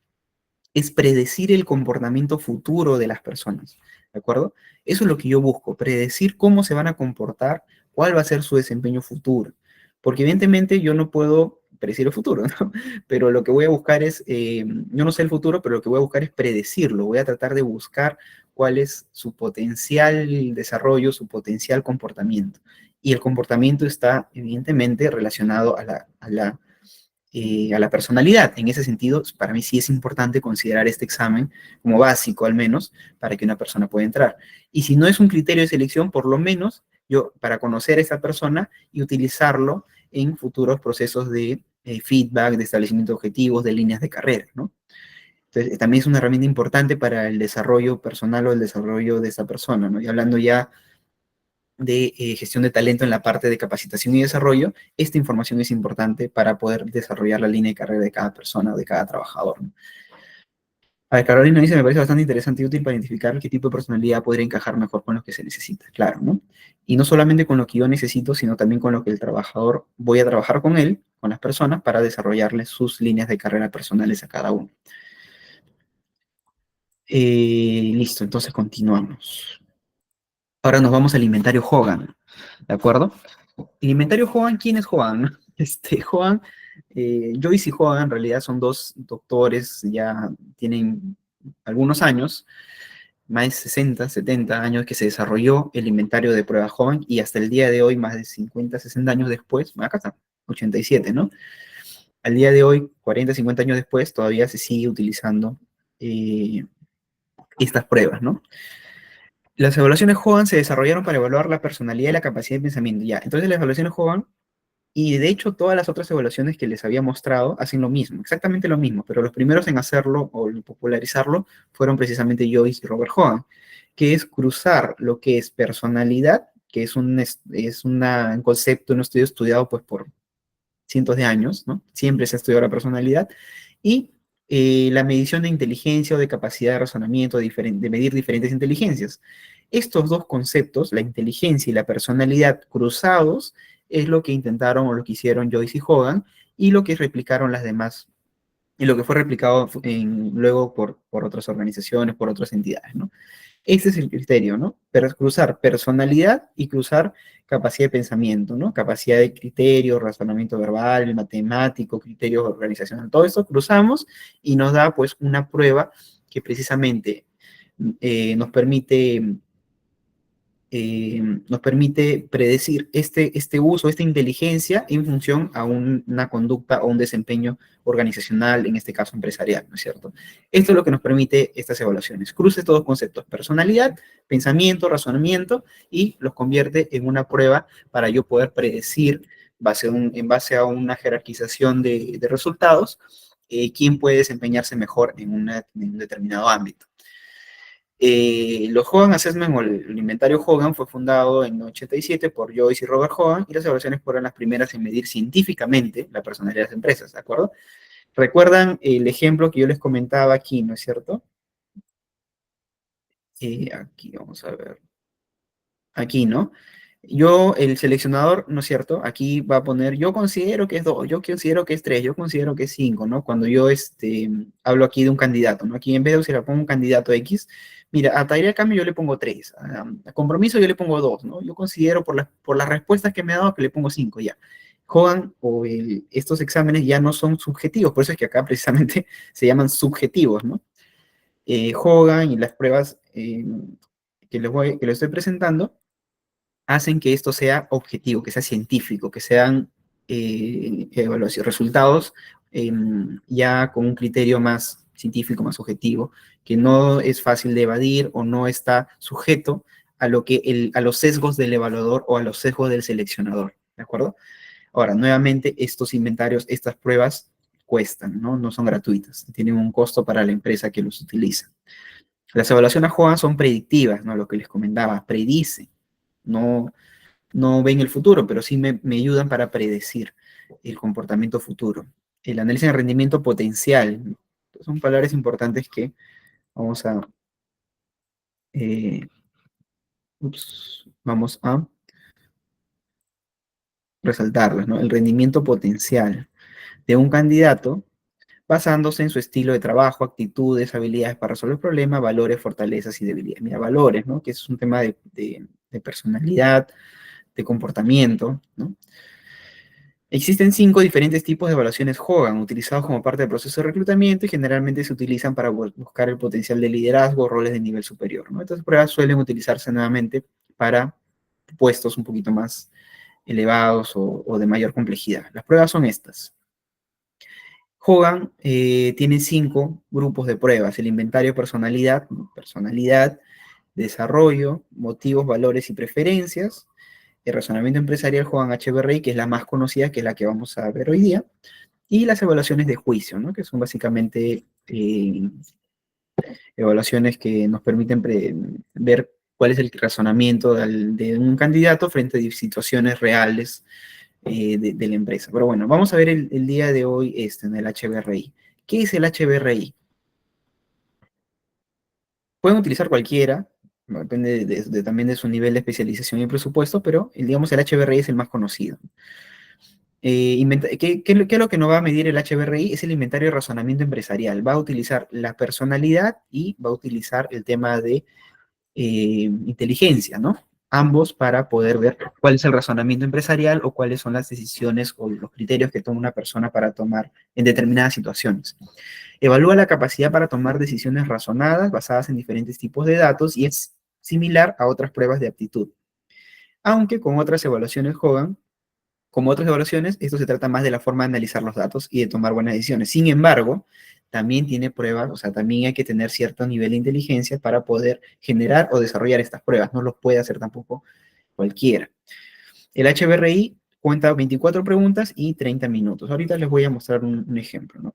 es predecir el comportamiento futuro de las personas, ¿de acuerdo? Eso es lo que yo busco, predecir cómo se van a comportar, cuál va a ser su desempeño futuro, porque evidentemente yo no puedo predecir el futuro, ¿no? Pero lo que voy a buscar es, yo no sé el futuro, pero lo que voy a buscar es predecirlo, voy a tratar de buscar cuál es su potencial desarrollo, su potencial comportamiento. Y el comportamiento está evidentemente relacionado a la personalidad. En ese sentido, para mí sí es importante considerar este examen como básico, al menos, para que una persona pueda entrar. Y si no es un criterio de selección, por lo menos yo, para conocer a esa persona y utilizarlo en futuros procesos de feedback, de establecimiento de objetivos, de líneas de carrera, ¿no? Entonces, también es una herramienta importante para el desarrollo personal o el desarrollo de esa persona, ¿no? Y hablando ya de gestión de talento en la parte de capacitación y desarrollo, esta información es importante para poder desarrollar la línea de carrera de cada persona o de cada trabajador, ¿no? A ver, Carolina dice, me parece bastante interesante y útil para identificar qué tipo de personalidad podría encajar mejor con lo que se necesita, claro, ¿no? Y no solamente con lo que yo necesito, sino también con lo que el trabajador, voy a trabajar con él, con las personas, para desarrollarles sus líneas de carrera personales a cada uno. Listo, entonces continuamos. Ahora nos vamos al inventario Hogan, ¿de acuerdo? El inventario Hogan, ¿quién es Hogan? Hogan, Joyce y Hogan en realidad son dos doctores, ya tienen algunos años, más de 60, 70 años que se desarrolló el inventario de pruebas Hogan y hasta el día de hoy, más de 50, 60 años después, acá está, 87, ¿no? Al día de hoy, 40, 50 años después, todavía se sigue utilizando eh, estas pruebas, ¿no? Las evaluaciones Hogan se desarrollaron para evaluar la personalidad y la capacidad de pensamiento. Ya, entonces las evaluaciones Hogan y de hecho, todas las otras evaluaciones que les había mostrado hacen lo mismo, exactamente lo mismo, pero los primeros en hacerlo o en popularizarlo fueron precisamente Joyce y Robert Hogan, que es cruzar lo que es personalidad, que un concepto, un estudio estudiado pues por cientos de años, ¿no? Siempre se ha estudiado la personalidad, y la medición de inteligencia o de capacidad de razonamiento, de medir diferentes inteligencias. Estos dos conceptos, la inteligencia y la personalidad cruzados, es lo que intentaron o lo que hicieron Joyce y Hogan y lo que replicaron las demás, y lo que fue replicado luego por otras organizaciones, por otras entidades, ¿no? Ese es el criterio, ¿no? Pero cruzar personalidad y cruzar capacidad de pensamiento, ¿no? Capacidad de criterio, razonamiento verbal, matemático, criterio organizacional, todo eso cruzamos y nos da pues una prueba que precisamente nos permite nos permite predecir este uso, esta inteligencia en función a una conducta o un desempeño organizacional, en este caso empresarial, ¿no es cierto? Esto es lo que nos permite estas evaluaciones. Cruce estos dos conceptos, personalidad, pensamiento, razonamiento, y los convierte en una prueba para yo poder predecir, en base a una jerarquización de resultados, quién puede desempeñarse mejor en un determinado ámbito. Los Hogan Assessment o el inventario Hogan fue fundado en 87 por Joyce y Robert Hogan y las evaluaciones fueron las primeras en medir científicamente la personalidad de las empresas, ¿de acuerdo? ¿Recuerdan el ejemplo que yo les comentaba aquí, no es cierto? Aquí vamos a ver. Aquí, ¿no? Yo, el seleccionador, ¿no es cierto? Aquí va a poner, yo considero que es 2, yo considero que es 3, yo considero que es 5, ¿no? Cuando yo hablo aquí de un candidato, ¿no? Aquí en vez de si le pongo un candidato X, mira, a Taller Cambio yo le pongo 3, a Compromiso yo le pongo 2, ¿no? Yo considero por las respuestas que me ha dado que le pongo 5, ya. Hogan estos exámenes ya no son subjetivos, por eso es que acá precisamente se llaman subjetivos, ¿no? Hogan y las pruebas que les estoy presentando hacen que esto sea objetivo, que sea científico, que sean evaluación, resultados ya con un criterio más científico, más objetivo, que no es fácil de evadir o no está sujeto a los sesgos del evaluador o a los sesgos del seleccionador, ¿de acuerdo? Ahora, nuevamente, estos inventarios, estas pruebas cuestan, ¿no? No son gratuitas, tienen un costo para la empresa que los utiliza. Las evaluaciones Hogan son predictivas, ¿no? Lo que les comentaba, predicen, no, no ven el futuro, pero sí me ayudan para predecir el comportamiento futuro. El análisis de rendimiento potencial, ¿no? Son palabras importantes que vamos a, eh, vamos a resaltarlas, ¿no? El rendimiento potencial de un candidato basándose en su estilo de trabajo, actitudes, habilidades para resolver problemas, valores, fortalezas y debilidades. Mira, valores, ¿no? Que es un tema de personalidad, de comportamiento, ¿no? Existen 5 diferentes tipos de evaluaciones Hogan, utilizados como parte del proceso de reclutamiento y generalmente se utilizan para buscar el potencial de liderazgo, roles de nivel superior, ¿no? Estas pruebas suelen utilizarse nuevamente para puestos un poquito más elevados o de mayor complejidad. Las pruebas son estas. Hogan tiene 5 grupos de pruebas: el inventario de personalidad, personalidad, desarrollo, motivos, valores y preferencias, el razonamiento empresarial Hogan HBRI, que es la más conocida, que es la que vamos a ver hoy día, y las evaluaciones de juicio, ¿no? Que son básicamente evaluaciones que nos permiten ver cuál es el razonamiento de un candidato frente a situaciones reales de la empresa. Pero bueno, vamos a ver el día de hoy en el HBRI. ¿Qué es el HBRI? Pueden utilizar cualquiera, ¿no? Depende también de su nivel de especialización y presupuesto, pero digamos el HBRI es el más conocido. ¿Qué es lo que nos va a medir el HBRI? Es el inventario de razonamiento empresarial. Va a utilizar la personalidad y va a utilizar el tema de inteligencia, ¿no? Ambos para poder ver cuál es el razonamiento empresarial o cuáles son las decisiones o los criterios que toma una persona para tomar en determinadas situaciones. Evalúa la capacidad para tomar decisiones razonadas basadas en diferentes tipos de datos y es similar a otras pruebas de aptitud. Aunque con otras evaluaciones Hogan, como otras evaluaciones, esto se trata más de la forma de analizar los datos y de tomar buenas decisiones. Sin embargo, también tiene pruebas, o sea, también hay que tener cierto nivel de inteligencia para poder generar o desarrollar estas pruebas. No los puede hacer tampoco cualquiera. El HBRI cuenta 24 preguntas y 30 minutos. Ahorita les voy a mostrar un ejemplo, ¿no?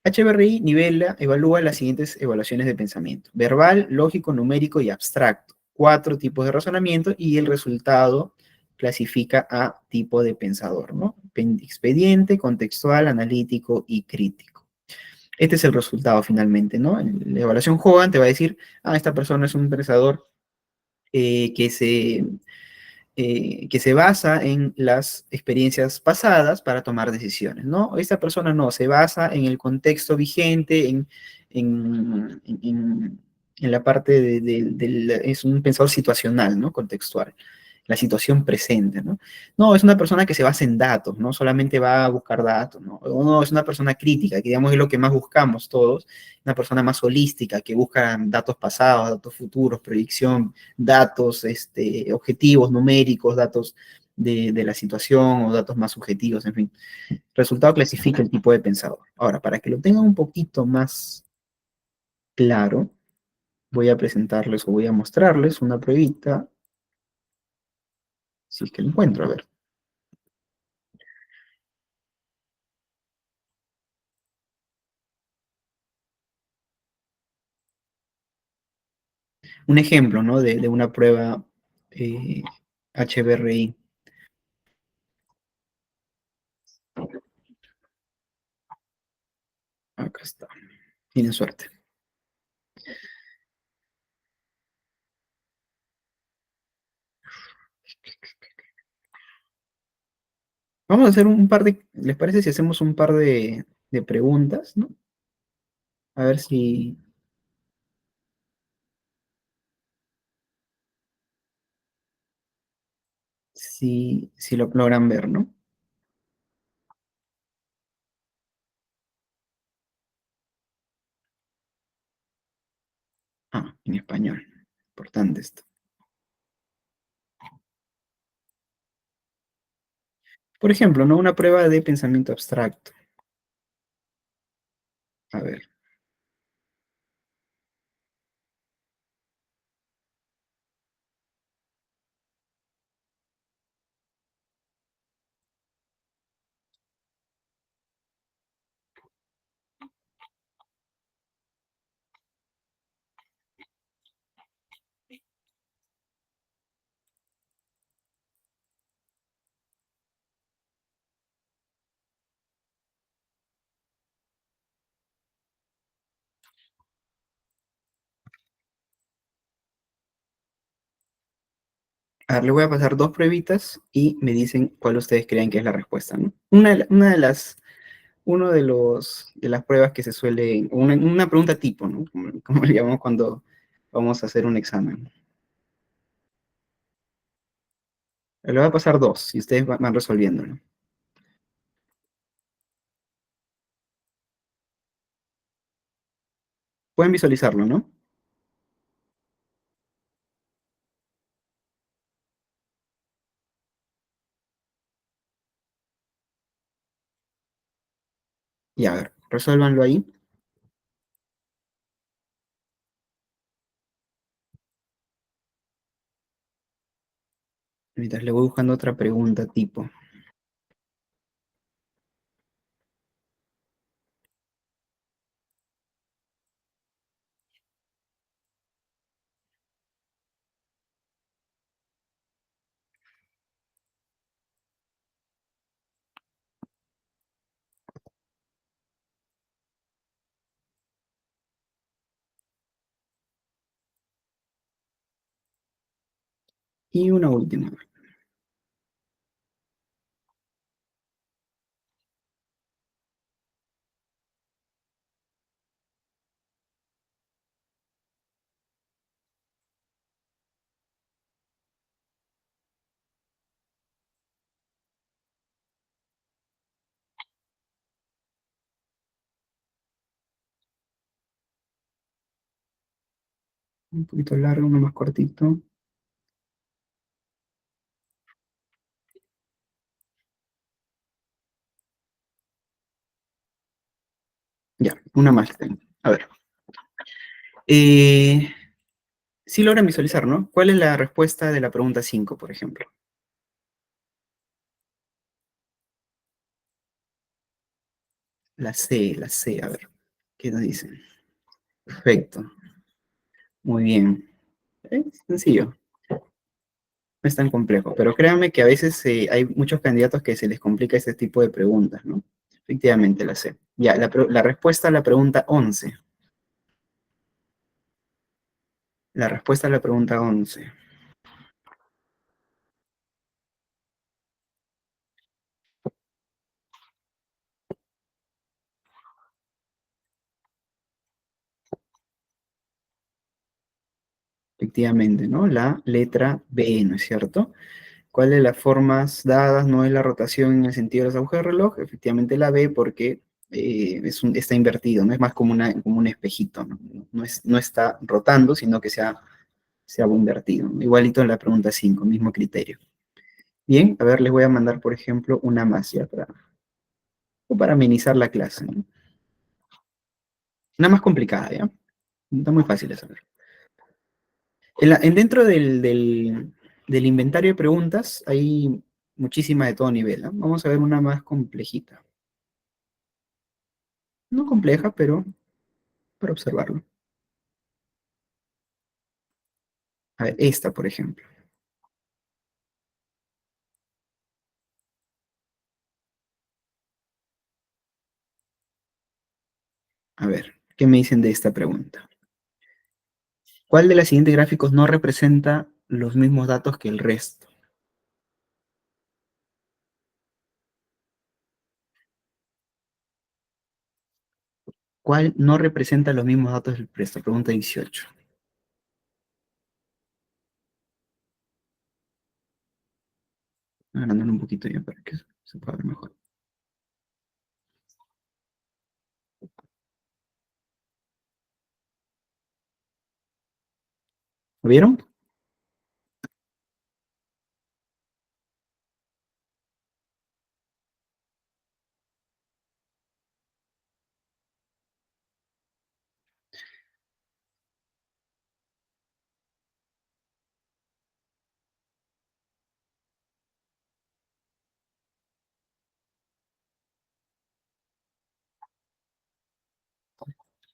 HBRI evalúa las siguientes evaluaciones de pensamiento: verbal, lógico, numérico y abstracto. 4 tipos de razonamiento y el resultado clasifica a tipo de pensador, ¿no? Expediente, contextual, analítico y crítico. Este es el resultado finalmente, ¿no? La evaluación Hogan te va a decir, esta persona es un pensador que se basa en las experiencias pasadas para tomar decisiones, ¿no? Esta persona no, se basa en el contexto vigente, en la parte es un pensador situacional, ¿no? Contextual, la situación presente, ¿no? No, es una persona que se basa en datos, no solamente va a buscar datos, ¿no? O no, es una persona crítica, que digamos es lo que más buscamos todos, una persona más holística, que busca datos pasados, datos futuros, proyección, datos, objetivos numéricos, datos de la situación o datos más subjetivos, en fin. El resultado clasifica el tipo de pensador. Ahora, para que lo tengan un poquito más claro, voy a presentarles o voy a mostrarles una pruebita, si es que lo encuentro, a ver. Un ejemplo, ¿no? De una prueba HBRI. Acá está. Tienen suerte. Vamos a hacer un par ¿les parece si hacemos un par de preguntas, ¿no? A ver si lo logran ver, ¿no? En español. Importante esto. Por ejemplo, ¿no? Una prueba de pensamiento abstracto. A ver. A ver, le voy a pasar dos pruebitas y me dicen cuál ustedes creen que es la respuesta, ¿no? Uno de las pruebas que se suele, una pregunta tipo, ¿no? Como le llamamos cuando vamos a hacer un examen. Le voy a pasar dos y ustedes van resolviéndolo. Pueden visualizarlo, ¿no? Y a ver, resuélvanlo ahí. Mientras le voy buscando otra pregunta tipo. Y una última. Un poquito largo, uno más cortito. Ya, una más tengo. A ver. Eh, sí logran visualizar, ¿no? ¿Cuál es la respuesta de la pregunta 5, por ejemplo? La C, a ver. ¿Qué nos dicen? Perfecto. Muy bien. Sencillo. No es tan complejo. Pero créanme que a veces hay muchos candidatos que se les complica este tipo de preguntas, ¿no? Efectivamente, la C. Ya, la respuesta a la pregunta 11. La respuesta a la pregunta 11. Efectivamente, ¿no? La letra B, ¿no es cierto? ¿Cuál de las formas dadas no es la rotación en el sentido de los agujeros de reloj? Efectivamente la B porque está invertido, no es más como, como un espejito, ¿no? No está rotando, sino que se ha invertido. Igualito en la pregunta 5, mismo criterio. Bien, a ver, les voy a mandar, por ejemplo, una más ya para amenizar la clase, ¿no? Una más complicada, ¿ya? Está muy fácil de saber. Dentro del inventario de preguntas hay muchísimas de todo nivel, ¿no? Vamos a ver una más complejita. No compleja, pero para observarlo. A ver, esta, por ejemplo. A ver, ¿qué me dicen de esta pregunta? ¿Cuál de los siguientes gráficos no representa los mismos datos que el resto? ¿Cuál no representa los mismos datos del resto? Pregunta 18. Agrandándolo un poquito ya para que se pueda ver mejor. ¿Lo vieron?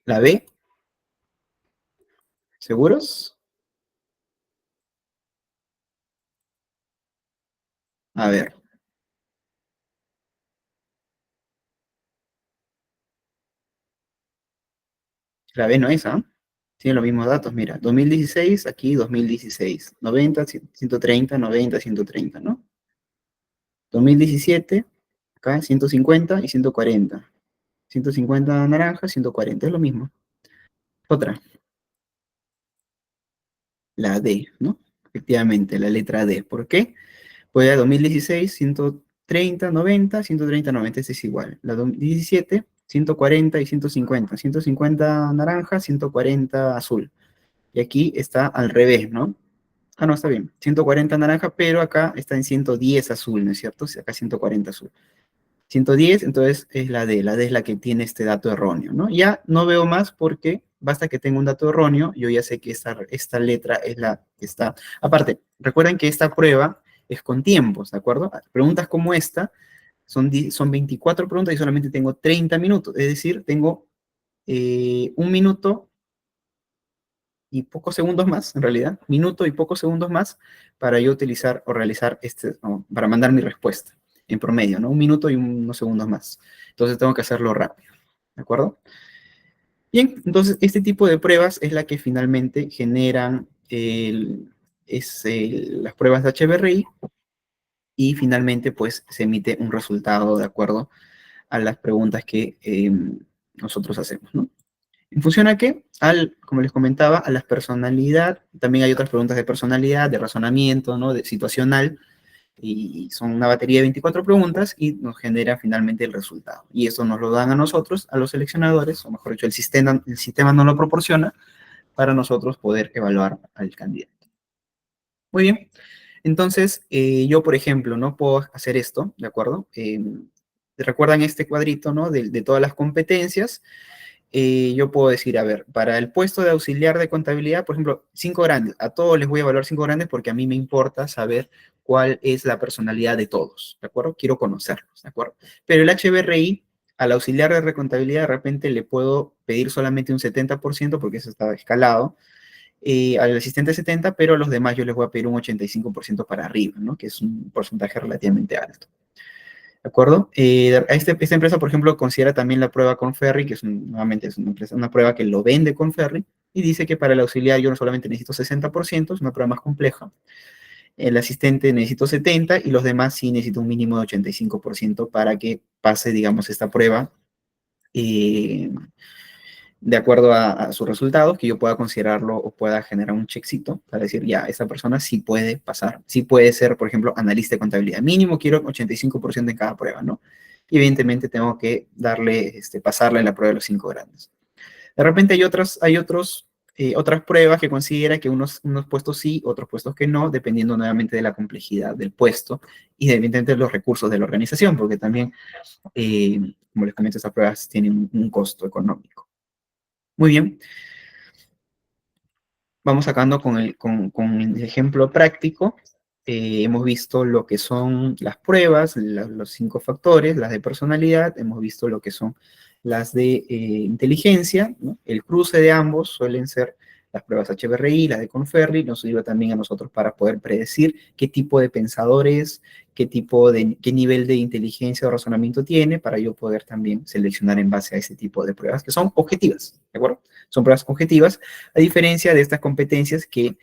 ¿La B? ¿Seguros? A ver, la B no es, ¿ah? Tienen los mismos datos, mira, 2016, aquí 2016, 90, 130, 90, 130, ¿no? 2017, acá 150 y 140. 150 naranja, 140, es lo mismo. Otra, la D, ¿no? Efectivamente, la letra D. ¿Por qué? Pues a 2016, 130, 90, 130, 90, este es igual. La 2017, 140 y 150. 150 naranja, 140 azul. Y aquí está al revés, ¿no? Ah, no, está bien. 140 naranja, pero acá está en 110 azul, ¿no es cierto? Acá 140 azul. 110, entonces es la D. La D es la que tiene este dato erróneo, ¿no? Ya no veo más porque basta que tenga un dato erróneo, yo ya sé que esta letra es la que está. Aparte, recuerden que esta prueba es con tiempos, ¿de acuerdo? Preguntas como esta son 24 preguntas y solamente tengo 30 minutos, es decir, tengo un minuto y pocos segundos más, en realidad, minuto y pocos segundos más para yo utilizar o realizar para mandar mi respuesta, en promedio, ¿no? Un minuto y unos segundos más. Entonces tengo que hacerlo rápido, ¿de acuerdo? Bien, entonces este tipo de pruebas es la que finalmente generan las pruebas de HBRI y finalmente pues se emite un resultado de acuerdo a las preguntas que nosotros hacemos, ¿no? ¿En función a qué? Como les comentaba, a la personalidad. También hay otras preguntas de personalidad, de razonamiento, ¿no? De situacional. Y son una batería de 24 preguntas y nos genera finalmente el resultado. Y eso nos lo dan a nosotros, a los seleccionadores, o mejor dicho, el sistema nos lo proporciona para nosotros poder evaluar al candidato. Muy bien. Entonces, yo, por ejemplo, no puedo hacer esto, ¿de acuerdo? ¿Recuerdan este cuadrito, ¿no? De todas las competencias? Yo puedo decir, a ver, para el puesto de auxiliar de contabilidad, por ejemplo, 5 grandes. A todos les voy a evaluar 5 grandes porque a mí me importa saber cuál es la personalidad de todos, ¿de acuerdo? Quiero conocerlos, ¿de acuerdo? Pero el HBRI, al auxiliar de recontabilidad, de repente le puedo pedir solamente un 70% porque eso está escalado, al asistente 70%, pero a los demás yo les voy a pedir un 85% para arriba, ¿no? Que es un porcentaje relativamente alto. ¿De acuerdo? Esta empresa, por ejemplo, considera también la prueba Conferri, que nuevamente es una prueba que lo vende Conferri, y dice que para el auxiliar yo no solamente necesito 60%, es una prueba más compleja, el asistente necesito 70% y los demás sí necesito un mínimo de 85% para que pase, digamos, esta prueba eh, de acuerdo a sus resultados, que yo pueda considerarlo o pueda generar un checkcito para decir, ya, esa persona sí puede pasar, sí puede ser, por ejemplo, analista de contabilidad. Mínimo quiero 85% en cada prueba, ¿no? Y evidentemente tengo que pasarle la prueba de los 5 grandes. De repente otras pruebas que considera que unos puestos sí, otros puestos que no, dependiendo nuevamente de la complejidad del puesto y evidentemente de los recursos de la organización, porque también, como les comento, estas pruebas tienen un costo económico. Muy bien, vamos sacando con el ejemplo práctico. Hemos visto lo que son las pruebas, los 5 factores, las de personalidad, hemos visto lo que son las de inteligencia, ¿no? El cruce de ambos suelen ser las pruebas HBRI, las de Conferri, nos sirve también a nosotros para poder predecir qué tipo de pensadores, qué nivel de inteligencia o razonamiento tiene, para yo poder también seleccionar en base a ese tipo de pruebas, que son objetivas, ¿de acuerdo? Son pruebas objetivas, a diferencia de estas competencias que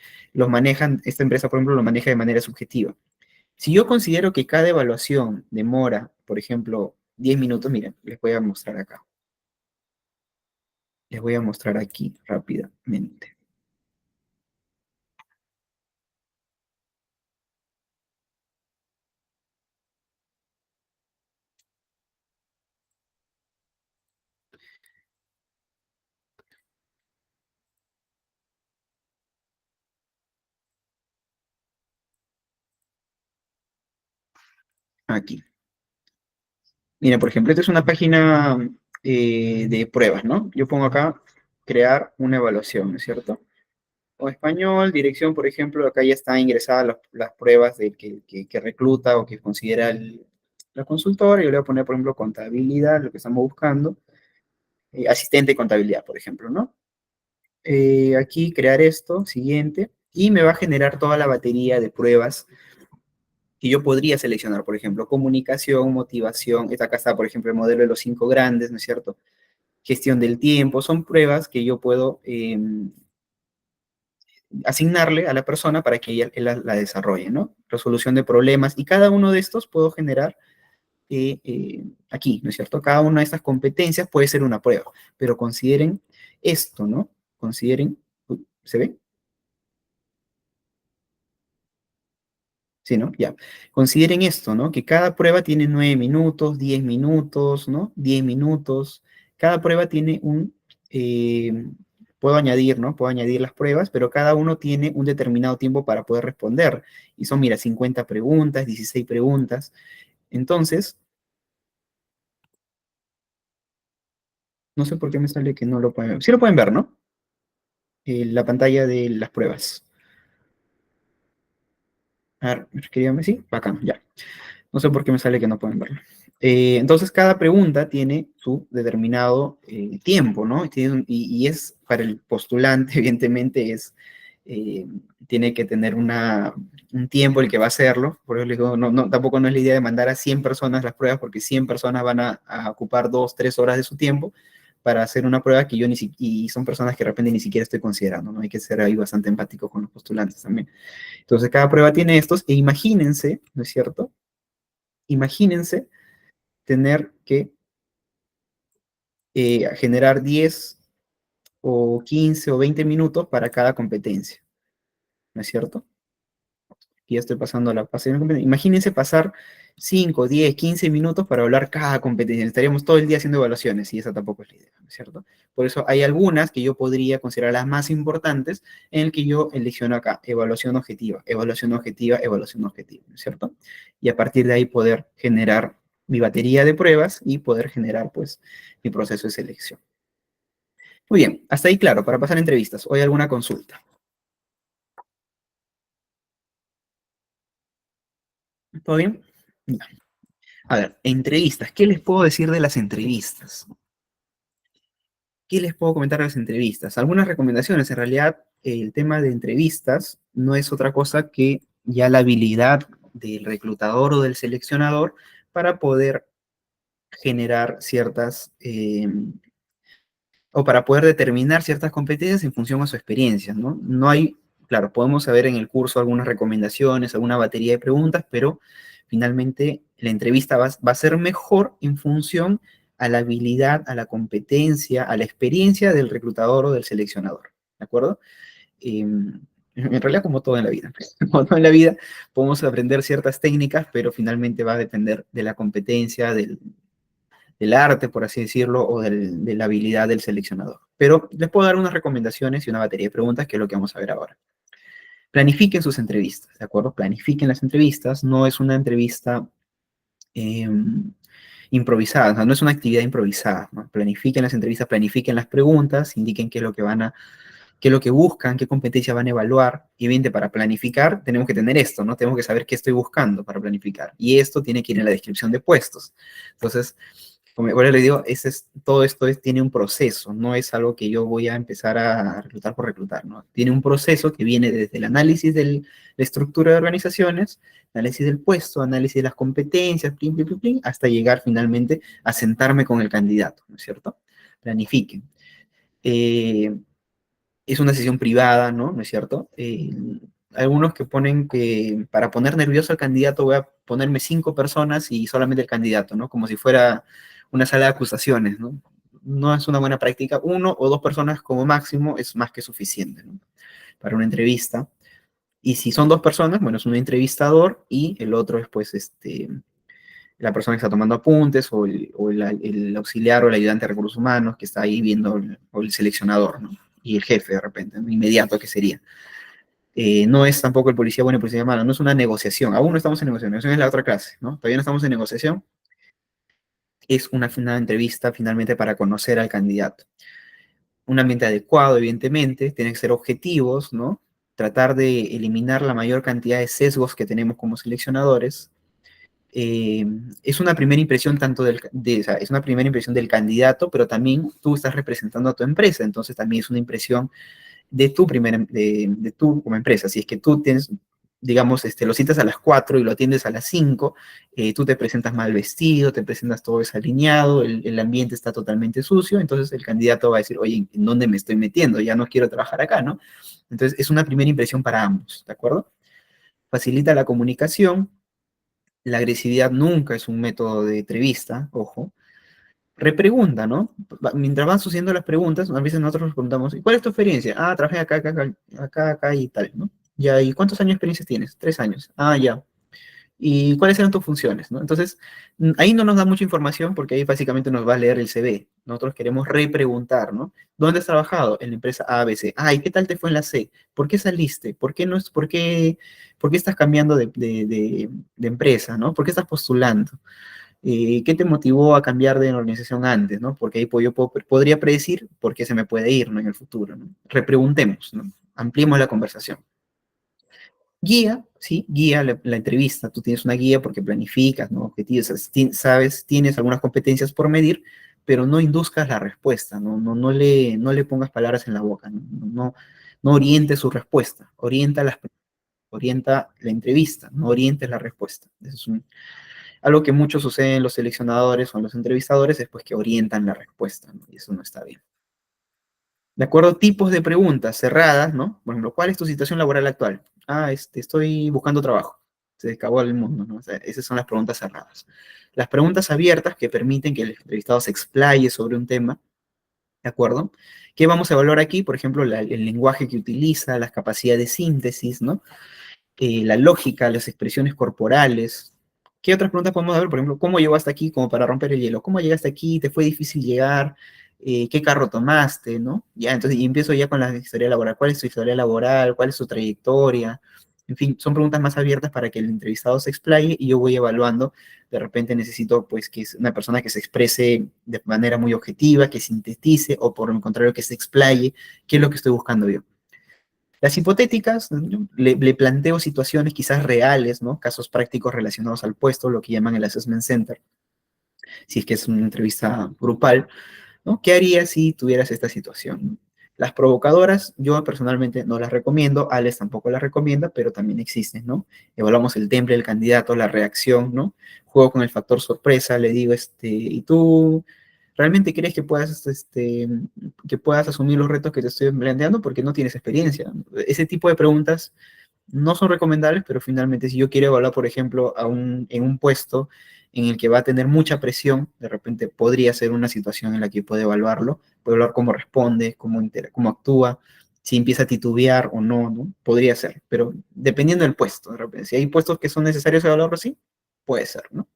esta empresa, por ejemplo, lo maneja de manera subjetiva. Si yo considero que cada evaluación demora, por ejemplo, 10 minutos, miren, les voy a mostrar acá. Les voy a mostrar aquí rápidamente. Aquí. Miren, por ejemplo, esta es una página de pruebas, ¿no? Yo pongo acá crear una evaluación, ¿no es cierto? O español, dirección, por ejemplo, acá ya están ingresadas las pruebas de que recluta o que considera la consultora. Yo le voy a poner, por ejemplo, contabilidad, lo que estamos buscando. Asistente de contabilidad, por ejemplo, ¿no? Aquí crear esto, siguiente, y me va a generar toda la batería de pruebas que yo podría seleccionar, por ejemplo, comunicación, motivación, acá está, por ejemplo, el modelo de los 5 grandes, ¿no es cierto? Gestión del tiempo, son pruebas que yo puedo asignarle a la persona para que ella la desarrolle, ¿no? Resolución de problemas, y cada uno de estos puedo generar aquí, ¿no es cierto? Cada una de estas competencias puede ser una prueba, pero consideren esto, ¿no? Consideren, ¿se ve? Sí, ¿no? Ya. Consideren esto, ¿no? Que cada prueba tiene 9 minutos, 10 minutos, ¿no? 10 minutos. Cada prueba tiene puedo añadir, ¿no? Puedo añadir las pruebas, pero cada uno tiene un determinado tiempo para poder responder. Y son, mira, 50 preguntas, 16 preguntas. Entonces, no sé por qué me sale que no lo pueden ver. Sí lo pueden ver, ¿no? La pantalla de las pruebas. A ver, escríbame, sí, bacán, ya. No sé por qué me sale que no pueden verlo. Entonces, cada pregunta tiene su determinado tiempo, ¿no? Y es para el postulante, evidentemente, eh, tiene que tener un tiempo el que va a hacerlo. Por eso les digo, tampoco no es la idea de mandar a 100 personas las pruebas, porque 100 personas van a ocupar 2, 3 horas de su tiempo para hacer una prueba que yo y son personas que de repente ni siquiera estoy considerando, ¿no? Hay que ser ahí bastante empático con los postulantes también. Entonces, cada prueba tiene estos, e imagínense, ¿no es cierto? Imagínense tener que generar 10 o 15 o 20 minutos para cada competencia, ¿no es cierto? Y ya estoy pasando a la fase de competencia. Imagínense pasar 5, 10, 15 minutos para hablar cada competencia. Estaríamos todo el día haciendo evaluaciones y esa tampoco es la idea, ¿no es cierto? Por eso hay algunas que yo podría considerar las más importantes en el que yo elecciono acá, evaluación objetiva, evaluación objetiva, evaluación objetiva, ¿no es cierto? Y a partir de ahí poder generar mi batería de pruebas y poder generar, pues, mi proceso de selección. Muy bien, hasta ahí claro, para pasar a entrevistas. ¿O hay alguna consulta? ¿Todo bien? Ya. A ver, entrevistas. ¿Qué les puedo decir de las entrevistas? ¿Qué les puedo comentar de las entrevistas? Algunas recomendaciones. En realidad, el tema de entrevistas no es otra cosa que ya la habilidad del reclutador o del seleccionador para poder generar o para poder determinar ciertas competencias en función a su experiencia, ¿no? No hay, claro, podemos saber en el curso algunas recomendaciones, alguna batería de preguntas, pero finalmente la entrevista va a ser mejor en función a la habilidad, a la competencia, a la experiencia del reclutador o del seleccionador, ¿de acuerdo? En realidad, como todo en la vida, como todo en la vida, podemos aprender ciertas técnicas, pero finalmente va a depender de la competencia, del arte, por así decirlo, o de la habilidad del seleccionador. Pero les puedo dar unas recomendaciones y una batería de preguntas, que es lo que vamos a ver ahora. Planifiquen sus entrevistas, ¿de acuerdo? Planifiquen las entrevistas. No es una entrevista eh, improvisada, o sea, no es una actividad improvisada, ¿no? Planifiquen las entrevistas, planifiquen las preguntas, indiquen qué es lo que qué es lo que buscan, qué competencia van a evaluar. Y bien, para planificar tenemos que tener esto, ¿no? Tenemos que saber qué estoy buscando para planificar. Y esto tiene que ir en la descripción de puestos. Entonces, como ahora les digo, todo esto tiene un proceso, no es algo que yo voy a empezar a reclutar por reclutar, ¿no? Tiene un proceso que viene desde el análisis de la estructura de organizaciones, análisis del puesto, análisis de las competencias, plin, plin, plin, plin, hasta llegar finalmente a sentarme con el candidato, ¿no es cierto? Planifiquen. Eh, es una sesión privada, ¿no? ¿No es cierto? Algunos que ponen que para poner nervioso al candidato voy a ponerme 5 personas y solamente el candidato, ¿no? Como si fuera una sala de acusaciones, ¿no? No es una buena práctica. 1 o 2 personas como máximo es más que suficiente, ¿no? Para una entrevista. Y si son 2 personas, bueno, es un entrevistador y el otro es, pues, la persona que está tomando apuntes o el auxiliar o el ayudante de recursos humanos que está ahí viendo, o el seleccionador, ¿no? Y el jefe de repente, ¿no? Inmediato que sería. No es tampoco el policía bueno y el policía malo, no es una negociación, aún no estamos en negociación es la otra clase, ¿no? Todavía no estamos en negociación, es una entrevista finalmente para conocer al candidato. Un ambiente adecuado, evidentemente, tiene que ser objetivos, ¿no? Tratar de eliminar la mayor cantidad de sesgos que tenemos como seleccionadores. Es una primera impresión o sea, es una primera impresión del candidato, pero también tú estás representando a tu empresa, entonces también es una impresión de tu como empresa. Si es que tú digamos, lo citas a las 4 y lo atiendes a las 5, tú te presentas mal vestido, te presentas todo desalineado, el ambiente está totalmente sucio, entonces el candidato va a decir, oye, ¿en dónde me estoy metiendo? Ya no quiero trabajar acá, ¿no? Entonces es una primera impresión para ambos, ¿de acuerdo? Facilita la comunicación, la agresividad nunca es un método de entrevista, ojo. Repregunta, ¿no? Mientras van sucediendo las preguntas, a veces nosotros nos preguntamos, ¿y cuál es tu experiencia? Ah, trabajé acá, acá, acá, acá, acá y tal, ¿no? Ya, ¿y cuántos años de experiencia tienes? 3 años. Ah, ya. ¿Y cuáles eran tus funciones? ¿No? Entonces, ahí no nos da mucha información porque ahí básicamente nos va a leer el CV. Nosotros queremos repreguntar, ¿no? ¿Dónde has trabajado? En la empresa ABC. Ah, ¿y qué tal te fue en la C? ¿Por qué saliste? ¿Por qué no es, por qué estás cambiando de empresa, ¿no? ¿Por qué estás postulando? ¿Qué te motivó a cambiar de organización antes, ¿no? Porque ahí yo podría predecir por qué se me puede ir, ¿no? En el futuro, ¿no? Repreguntemos, ¿no? Ampliemos la conversación. Guía, ¿sí? Guía la entrevista. Tú tienes una guía porque planificas, ¿no? Objetivos, sabes, tienes algunas competencias por medir, pero no induzcas la respuesta, ¿no? No le pongas palabras en la boca, ¿no? No orientes su respuesta, orienta la entrevista, no orientes la respuesta. Eso es algo que mucho sucede en los seleccionadores o en los entrevistadores, es pues que orientan la respuesta, ¿no? Y eso no está bien. De acuerdo, tipos de preguntas cerradas, ¿no? Por ejemplo, ¿cuál es tu situación laboral actual? Ah, estoy buscando trabajo. Se acabó el mundo, ¿no? O sea, esas son las preguntas cerradas. Las preguntas abiertas que permiten que el entrevistado se explaye sobre un tema, ¿de acuerdo? ¿Qué vamos a evaluar aquí? Por ejemplo, el lenguaje que utiliza, las capacidades de síntesis, ¿no? La lógica, las expresiones corporales. ¿Qué otras preguntas podemos ver? Por ejemplo, ¿cómo llegó hasta aquí? Como para romper el hielo. ¿Cómo llegaste aquí? ¿Te fue difícil llegar? ¿Qué carro tomaste? ¿No? Ya, entonces, y empiezo ya con la historia laboral. ¿Cuál es tu historia laboral? ¿Cuál es tu trayectoria? En fin, son preguntas más abiertas para que el entrevistado se explaye y yo voy evaluando. De repente necesito, pues, que es una persona que se exprese de manera muy objetiva, que sintetice o por el contrario, que se explaye. ¿Qué es lo que estoy buscando yo? Las hipotéticas, ¿no? Le planteo situaciones quizás reales, ¿no? Casos prácticos relacionados al puesto, lo que llaman el assessment center, si es que es una entrevista grupal, ¿no? ¿Qué harías si tuvieras esta situación? Las provocadoras, yo personalmente no las recomiendo, Alex tampoco las recomienda, pero también existen, ¿no? Evaluamos el temple del candidato, la reacción, ¿no? Juego con el factor sorpresa, le digo, ¿y tú realmente crees que puedas asumir los retos que te estoy planteando porque no tienes experiencia? Ese tipo de preguntas no son recomendables, pero finalmente si yo quiero evaluar, por ejemplo, en un puesto en el que va a tener mucha presión, de repente podría ser una situación en la que puede evaluarlo, puede evaluar cómo responde, cómo actúa, si empieza a titubear o no, ¿no? Podría ser, pero dependiendo del puesto, de repente, si hay puestos que son necesarios evaluarlo así, puede ser, ¿no?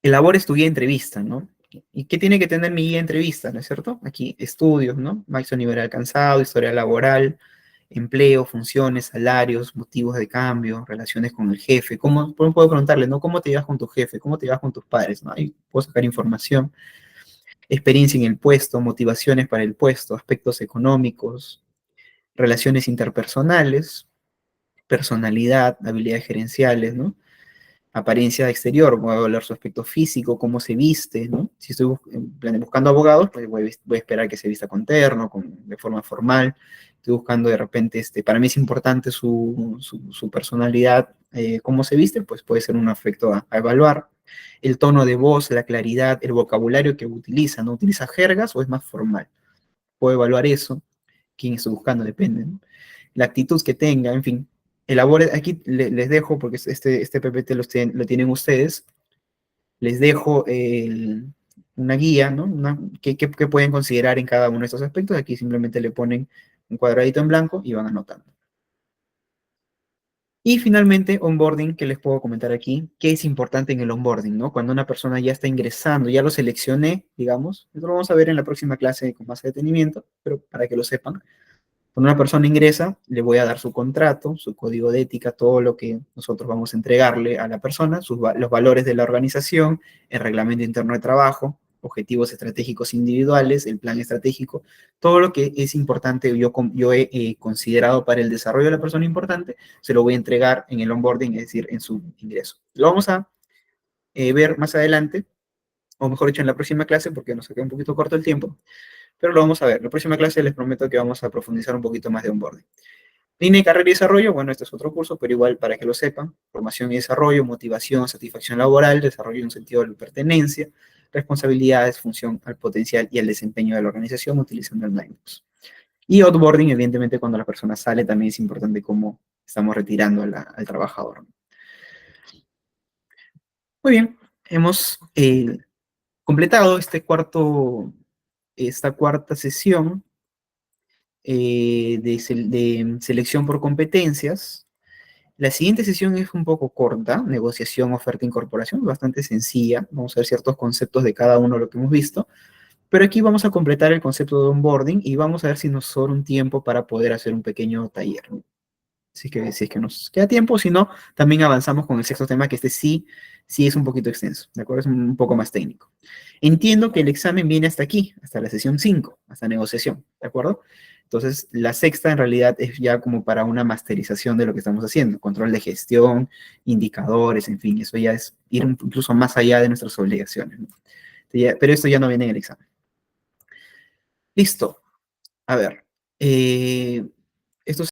Elabores tu guía de entrevista, ¿no? ¿Y qué tiene que tener mi guía de entrevista, no es cierto? Aquí, estudios, ¿no? Máximo nivel alcanzado, historia laboral, empleo, funciones, salarios, motivos de cambio, relaciones con el jefe. ¿Cómo puedo preguntarle, ¿no? ¿Cómo te llevas con tu jefe? ¿Cómo te llevas con tus padres? ¿No? Ahí puedo sacar información. Experiencia en el puesto, motivaciones para el puesto, aspectos económicos, relaciones interpersonales, personalidad, habilidades gerenciales, ¿no? Apariencia exterior, voy a evaluar su aspecto físico, cómo se viste, ¿no? Si estoy buscando abogados, pues voy a esperar que se vista con terno, de forma formal. Estoy buscando de repente, para mí es importante su personalidad, cómo se viste, pues puede ser un aspecto a evaluar. El tono de voz, la claridad, el vocabulario que utiliza, ¿no? ¿Utiliza jergas o es más formal? Puedo evaluar eso. Quién estoy buscando, depende, ¿no? La actitud que tenga, en fin. Elabore, aquí les dejo, porque este PPT lo tienen ustedes, les dejo una guía, ¿no? ¿Qué pueden considerar en cada uno de estos aspectos? Aquí simplemente le ponen un cuadradito en blanco y van anotando. Y finalmente, onboarding, que les puedo comentar aquí, qué es importante en el onboarding, ¿no? Cuando una persona ya está ingresando, ya lo seleccioné, digamos, esto lo vamos a ver en la próxima clase con más detenimiento, pero para que lo sepan. Cuando una persona ingresa, le voy a dar su contrato, su código de ética, todo lo que nosotros vamos a entregarle a la persona, los valores de la organización, el reglamento interno de trabajo, objetivos estratégicos individuales, el plan estratégico, todo lo que es importante, yo he considerado para el desarrollo de la persona importante, se lo voy a entregar en el onboarding, es decir, en su ingreso. Lo vamos a ver más adelante, o mejor dicho, en la próxima clase, porque nos queda un poquito corto el tiempo, pero lo vamos a ver. La próxima clase les prometo que vamos a profundizar un poquito más de onboarding. Línea de carrera y desarrollo, bueno, este es otro curso, pero igual para que lo sepan, formación y desarrollo, motivación, satisfacción laboral, desarrollo en un sentido de pertenencia, responsabilidades, función al potencial y el desempeño de la organización utilizando el Mindbox. Y outboarding, evidentemente, cuando la persona sale, también es importante cómo estamos retirando al trabajador. Muy bien, hemos completado esta cuarta sesión de selección por competencias. La siguiente sesión es un poco corta, negociación, oferta, incorporación, bastante sencilla. Vamos a ver ciertos conceptos de cada uno de lo que hemos visto. Pero aquí vamos a completar el concepto de onboarding y vamos a ver si nos sobra un tiempo para poder hacer un pequeño taller. Si es que nos queda tiempo, si no, también avanzamos con el sexto tema, que este sí es un poquito extenso, ¿de acuerdo? Es un poco más técnico. Entiendo que el examen viene hasta aquí, hasta la sesión 5, hasta negociación, ¿de acuerdo? Entonces, la sexta en realidad es ya como para una masterización de lo que estamos haciendo, control de gestión, indicadores, en fin, eso ya es ir incluso más allá de nuestras obligaciones, ¿no? Pero esto ya no viene en el examen. Listo. A ver,